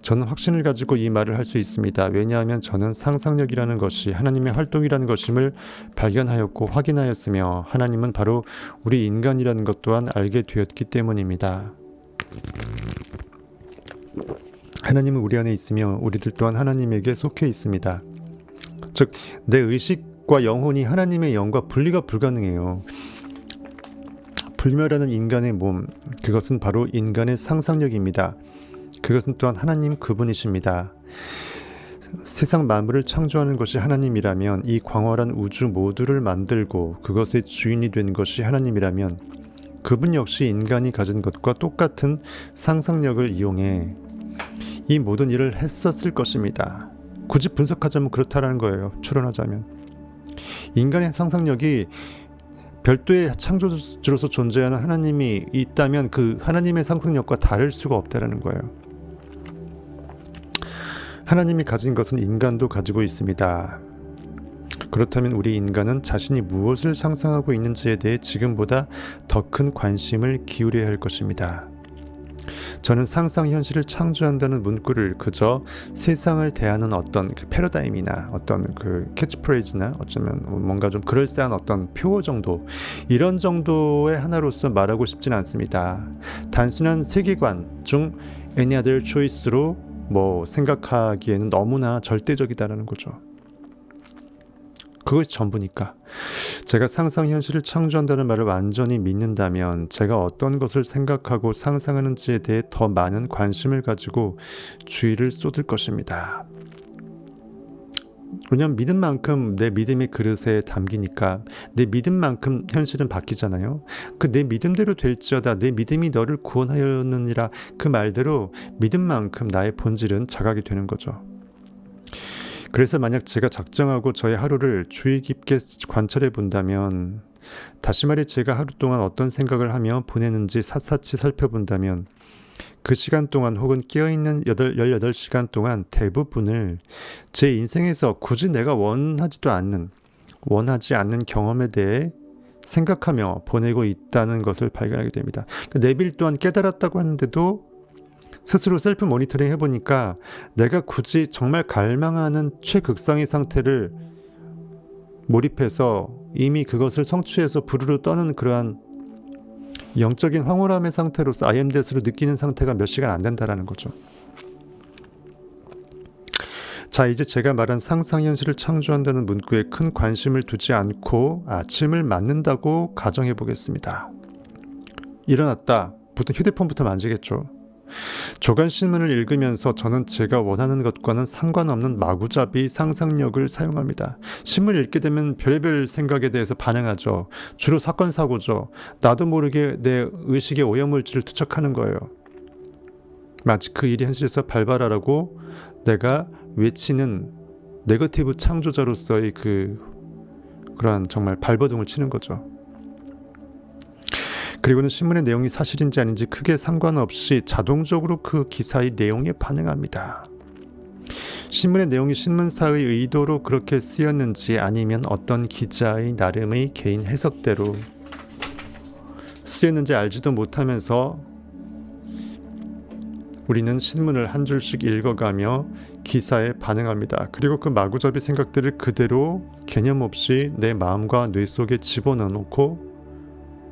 Speaker 1: 저는 확신을 가지고 이 말을 할 수 있습니다. 왜냐하면 저는 상상력이라는 것이 하나님의 활동이라는 것임을 발견하였고 확인하였으며 하나님은 바로 우리 인간이라는 것 또한 알게 되었기 때문입니다. 하나님은 우리 안에 있으며 우리들 또한 하나님에게 속해 있습니다. 즉, 내 의식과 영혼이 하나님의 영과 분리가 불가능해요. 불멸하는 인간의 몸, 그것은 바로 인간의 상상력입니다. 그것은 또한 하나님 그분이십니다. 세상 만물을 창조하는 것이 하나님이라면 이 광활한 우주 모두를 만들고 그것의 주인이 된 것이 하나님이라면 그분 역시 인간이 가진 것과 똑같은 상상력을 이용해 이 모든 일을 했었을 것입니다. 굳이 분석하자면 그렇다라는 거예요. 추론하자면 인간의 상상력이 별도의 창조주로서 존재하는 하나님이 있다면 그 하나님의 상상력과 다를 수가 없다라는 거예요. 하나님이 가진 것은 인간도 가지고 있습니다. 그렇다면 우리 인간은 자신이 무엇을 상상하고 있는지에 대해 지금보다 더 큰 관심을 기울여야 할 것입니다. 저는 상상 현실을 창조한다는 문구를 그저 세상을 대하는 어떤 그 패러다임이나 어떤 그 캐치프레이즈나 어쩌면 뭔가 좀 그럴싸한 어떤 표어 정도, 이런 정도의 하나로서 말하고 싶진 않습니다. 단순한 세계관 중 any other choice로 생각하기에는 너무나 절대적이다라는 거죠. 그것이 전부니까. 제가 상상 현실을 창조한다는 말을 완전히 믿는다면 제가 어떤 것을 생각하고 상상하는지에 대해 더 많은 관심을 가지고 주의를 쏟을 것입니다. 왜냐하면 믿은 만큼 내 믿음의 그릇에 담기니까 내 믿음만큼 현실은 바뀌잖아요. 그 내 믿음대로 될지어다 내 믿음이 너를 구원하였느니라 그 말대로 믿음만큼 나의 본질은 자각이 되는 거죠. 그래서 만약 제가 작정하고 저의 하루를 주의 깊게 관찰해 본다면, 다시 말해 제가 하루 동안 어떤 생각을 하며 보내는지 샅샅이 살펴본다면 그 시간 동안 혹은 깨어있는 18시간 동안 대부분을 제 인생에서 굳이 내가 원하지 않는 경험에 대해 생각하며 보내고 있다는 것을 발견하게 됩니다. 네빌 또한 깨달았다고 하는데도 스스로 셀프 모니터링 해보니까 내가 굳이 정말 갈망하는 최극상의 상태를 몰입해서 이미 그것을 성취해서 부르르 떠는 그러한 영적인 황홀함의 상태로서 I am that으로 느끼는 상태가 몇 시간 안 된다라는 거죠. 자, 이제 제가 말한 상상현실을 창조한다는 문구에 큰 관심을 두지 않고 아침을 맞는다고 가정해 보겠습니다. 일어났다. 보통 휴대폰부터 만지겠죠. 조간신문을 읽으면서 저는 제가 원하는 것과는 상관없는 마구잡이 상상력을 사용합니다. 신문을 읽게 되면 별의별 생각에 대해서 반응하죠. 주로 사건 사고죠. 나도 모르게 내 의식의 오염물질을 투척하는 거예요. 마치 그 일이 현실에서 발발하라고 내가 외치는 네거티브 창조자로서의 그러한 정말 발버둥을 치는 거죠. 그리고는 신문의 내용이 사실인지 아닌지 크게 상관없이 자동적으로 그 기사의 내용에 반응합니다. 신문의 내용이 신문사의 의도로 그렇게 쓰였는지 아니면 어떤 기자의 나름의 개인 해석대로 쓰였는지 알지도 못하면서 우리는 신문을 한 줄씩 읽어가며 기사에 반응합니다. 그리고 그 마구잡이 생각들을 그대로 개념 없이 내 마음과 뇌 속에 집어넣어놓고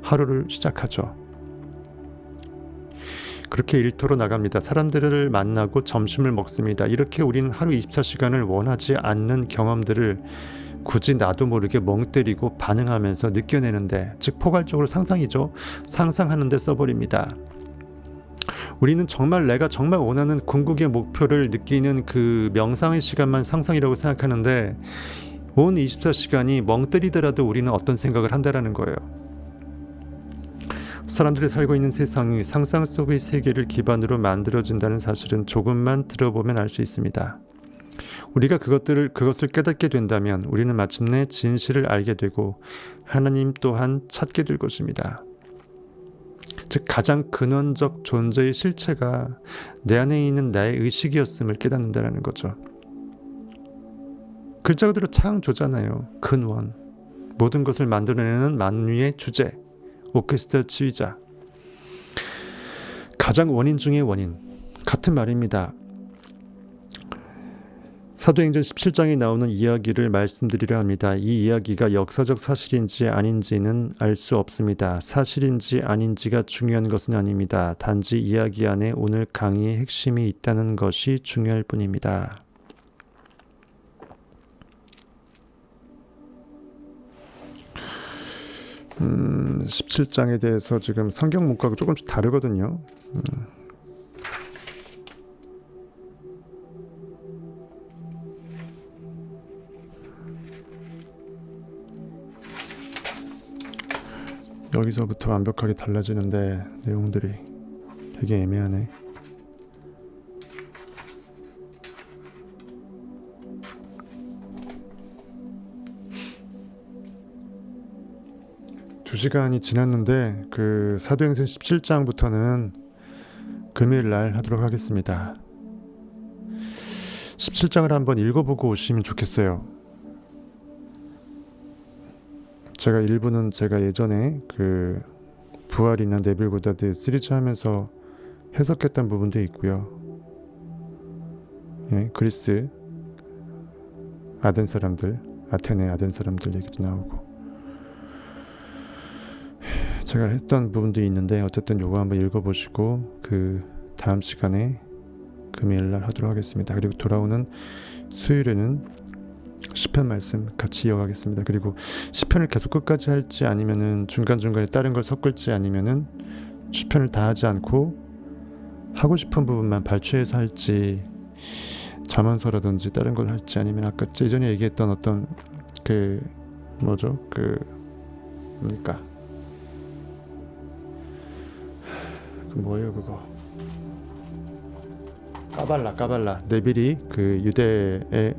Speaker 1: 하루를 시작하죠. 그렇게 일터로 나갑니다. 사람들을 만나고 점심을 먹습니다. 이렇게 우리는 하루 24시간을 원하지 않는 경험들을 굳이 나도 모르게 멍 때리고 반응하면서 느껴내는데, 즉 포괄적으로 상상이죠. 상상하는데 써버립니다. 우리는 정말 내가 정말 원하는 궁극의 목표를 느끼는 그 명상의 시간만 상상이라고 생각하는데 온 24시간이 멍 때리더라도 우리는 어떤 생각을 한다라는 거예요. 사람들이 살고 있는 세상이 상상 속의 세계를 기반으로 만들어진다는 사실은 조금만 들어보면 알 수 있습니다. 우리가 그것을 깨닫게 된다면 우리는 마침내 진실을 알게 되고 하나님 또한 찾게 될 것입니다. 즉 가장 근원적 존재의 실체가 내 안에 있는 나의 의식이었음을 깨닫는다는 거죠. 글자 그대로 창조잖아요. 근원. 모든 것을 만들어내는 만유의 주제. 오케스트라 지휘자. 가장 원인 중의 원인. 같은 말입니다. 사도행전 17장에 나오는 이야기를 말씀드리려 합니다. 이 이야기가 역사적 사실인지 아닌지는 알 수 없습니다. 사실인지 아닌지가 중요한 것은 아닙니다. 단지 이야기 안에 오늘 강의의 핵심이 있다는 것이 중요할 뿐입니다. 음, 17장에 대해서 지금 성경 문과가 조금씩 다르거든요. 여기서부터 완벽하게 달라지는데 내용들이 되게 애매하네. 두 시간이 지났는데 그 사도행전 17장부터는 금요일 날 하도록 하겠습니다. 17장을 한번 읽어보고 오시면 좋겠어요. 제가 일부는 제가 예전에 그 부활이나 네빌 고다드 시리즈 하면서 해석했던 부분도 있고요. 예, 그리스 아덴 사람들, 아테네 아덴 사람들 얘기도 나오고 제가 했던 부분도 있는데 어쨌든 요거 한번 읽어보시고 그 다음 시간에 금요일날 하도록 하겠습니다. 그리고 돌아오는 수요일에는 시편 말씀 같이 이어가겠습니다. 그리고 시편을 계속 끝까지 할지 아니면은 중간중간에 다른 걸 섞을지 아니면은 시편을 다 하지 않고 하고 싶은 부분만 발췌해서 할지 자만서라든지 다른 걸 할지 아니면 아까 예전에 얘기했던 어떤 그 뭐죠? 그 뭡니까? 그 뭐예요 그거? 까발라 네빌이 그 유대의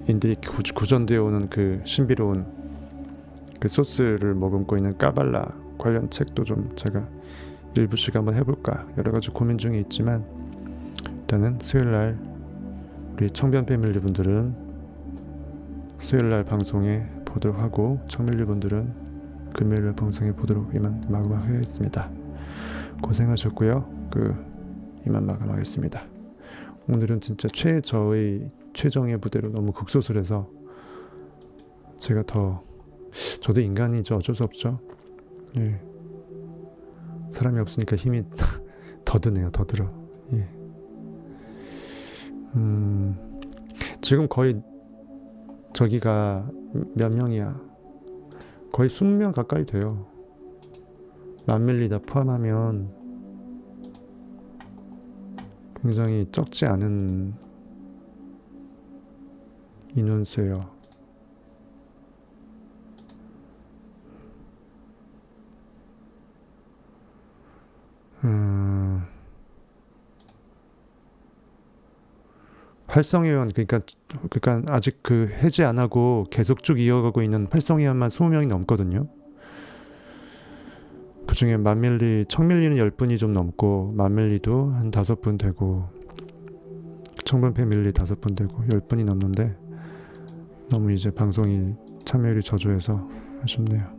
Speaker 1: 인들이 구전되어 오는 그 신비로운 그 소스를 머금고 있는 까발라 관련 책도 좀 제가 일부씩 한번 해볼까 여러 가지 고민 중에 있지만 일단은 수요일날 우리 청변 패밀리 분들은 수요일날 방송에 보도록 하고 청밀리 분들은 금요일 방송에 보도록 이만 마감하겠습니다. 고생하셨고요. 이만 마감하겠습니다. 오늘은 진짜 저의 최정의 부대로 너무 극소술해서 제가 저도 인간이죠. 어쩔 수 없죠. 예. 사람이 없으니까 힘이 더 드네요. 더 들어. 예. 지금 거의 저기가 몇 명이야? 거의 20명 가까이 돼요. 만밀리 다 포함하면 굉장히 적지 않은 인원수예요. 활성회원 그러니까 아직 그 해지 안 하고 계속 쭉 이어가고 있는 활성회원만 20명이 넘거든요. 그 중에 청밀리는 10분이 좀 넘고 만밀리도 한 5분 되고 청변 패밀리 5분 되고 10분이 넘는데 너무 이제 방송이 참여율이 저조해서 아쉽네요.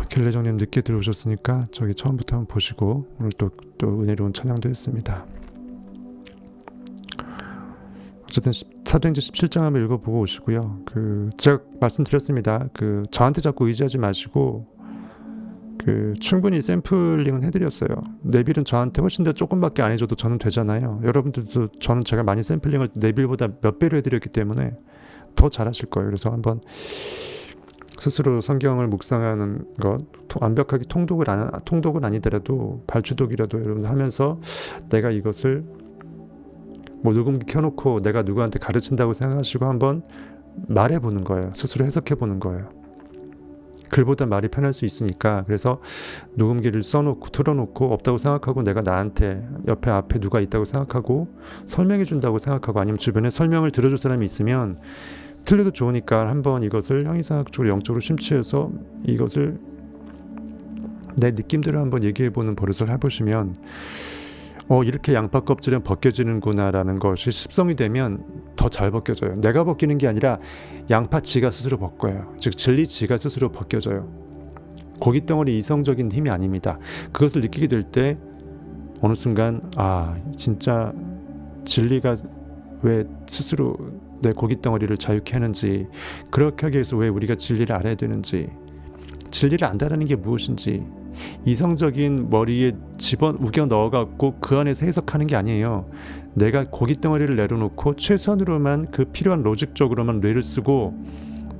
Speaker 1: 길래정님 늦게 들어오셨으니까 저기 처음부터 한번 보시고 오늘 또 은혜로운 찬양도 했습니다. 어쨌든 사도행전 17장 한번 읽어보고 오시고요. 제가 말씀드렸습니다. 저한테 자꾸 의지하지 마시고 충분히 샘플링은 해드렸어요. 네빌은 저한테 훨씬 더 조금밖에 안 해줘도 저는 되잖아요. 여러분들도 제가 많이 샘플링을 네빌보다 몇 배로 해드렸기 때문에 더 잘하실 거예요. 그래서 한번 스스로 성경을 묵상하는 것 완벽하게 통독은 아니더라도 발췌독이라도 여러분들 하면서 내가 이것을 뭐 녹음기 켜놓고 내가 누구한테 가르친다고 생각하시고 한번 말해보는 거예요. 스스로 해석해보는 거예요. 글보다 말이 편할 수 있으니까. 그래서 녹음기를 써놓고 틀어놓고 없다고 생각하고 내가 나한테 옆에 앞에 누가 있다고 생각하고 설명해 준다고 생각하고 아니면 주변에 설명을 들어줄 사람이 있으면 틀려도 좋으니까 한번 이것을 형이상학적으로 영적으로 심취해서 이것을 내 느낌대로 한번 얘기해보는 버릇을 해보시면 이렇게 양파 껍질은 벗겨지는구나 라는 것이 습성이 되면 더 잘 벗겨져요. 내가 벗기는 게 아니라 양파 지가 스스로 벗겨요. 즉 진리 지가 스스로 벗겨져요. 고깃덩어리 이성적인 힘이 아닙니다. 그것을 느끼게 될 때 어느 순간 진짜 진리가 왜 스스로 내 고깃덩어리를 자유케 하는지, 그렇게 하기 위해서 왜 우리가 진리를 알아야 되는지, 진리를 안다라는 게 무엇인지 이성적인 머리에 우겨 넣어갖고 그 안에서 해석하는 게 아니에요. 내가 고깃덩어리를 내려놓고 최선으로만 그 필요한 로직적으로만 뇌를 쓰고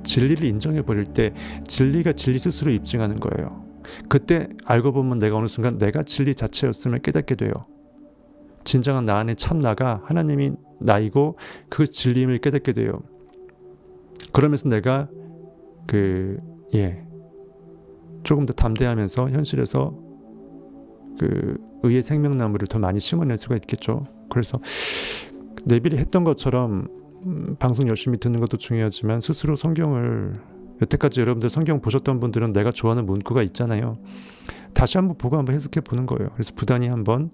Speaker 1: 진리를 인정해 버릴 때 진리가 진리 스스로 입증하는 거예요. 그때 알고 보면 내가 어느 순간 내가 진리 자체였음을 깨닫게 돼요. 진정한 나 안에 참 나가 하나님이 나이고 그 진리임을 깨닫게 돼요. 그러면서 내가 조금 더 담대하면서 현실에서 의의 생명나무를 더 많이 심어낼 수가 있겠죠. 그래서 내비를 했던 것처럼 방송 열심히 듣는 것도 중요하지만 스스로 성경을, 여태까지 여러분들 성경 보셨던 분들은 내가 좋아하는 문구가 있잖아요. 다시 한번 보고 한번 해석해 보는 거예요. 그래서 부단히 한번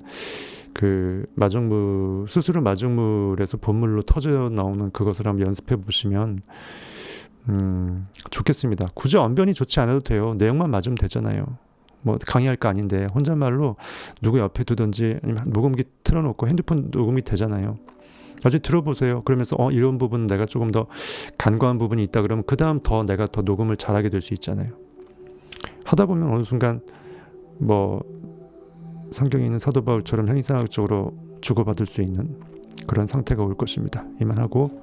Speaker 1: 스스로 마중물에서 본물로 터져 나오는 그것을 한번 연습해 보시면 좋겠습니다. 굳이 언변이 좋지 않아도 돼요. 내용만 맞으면 되잖아요. 뭐 강의할 거 아닌데 혼잣말로 누구 옆에 두든지 아니면 녹음기 틀어놓고 핸드폰 녹음이 되잖아요. 나중에 들어보세요. 그러면서 이런 부분 내가 조금 더 간과한 부분이 있다 그러면 그 다음 내가 더 녹음을 잘하게 될 수 있잖아요. 하다 보면 어느 순간 성경에 있는 사도 바울처럼 형이상학적으로 주고받을 수 있는 그런 상태가 올 것입니다. 이만하고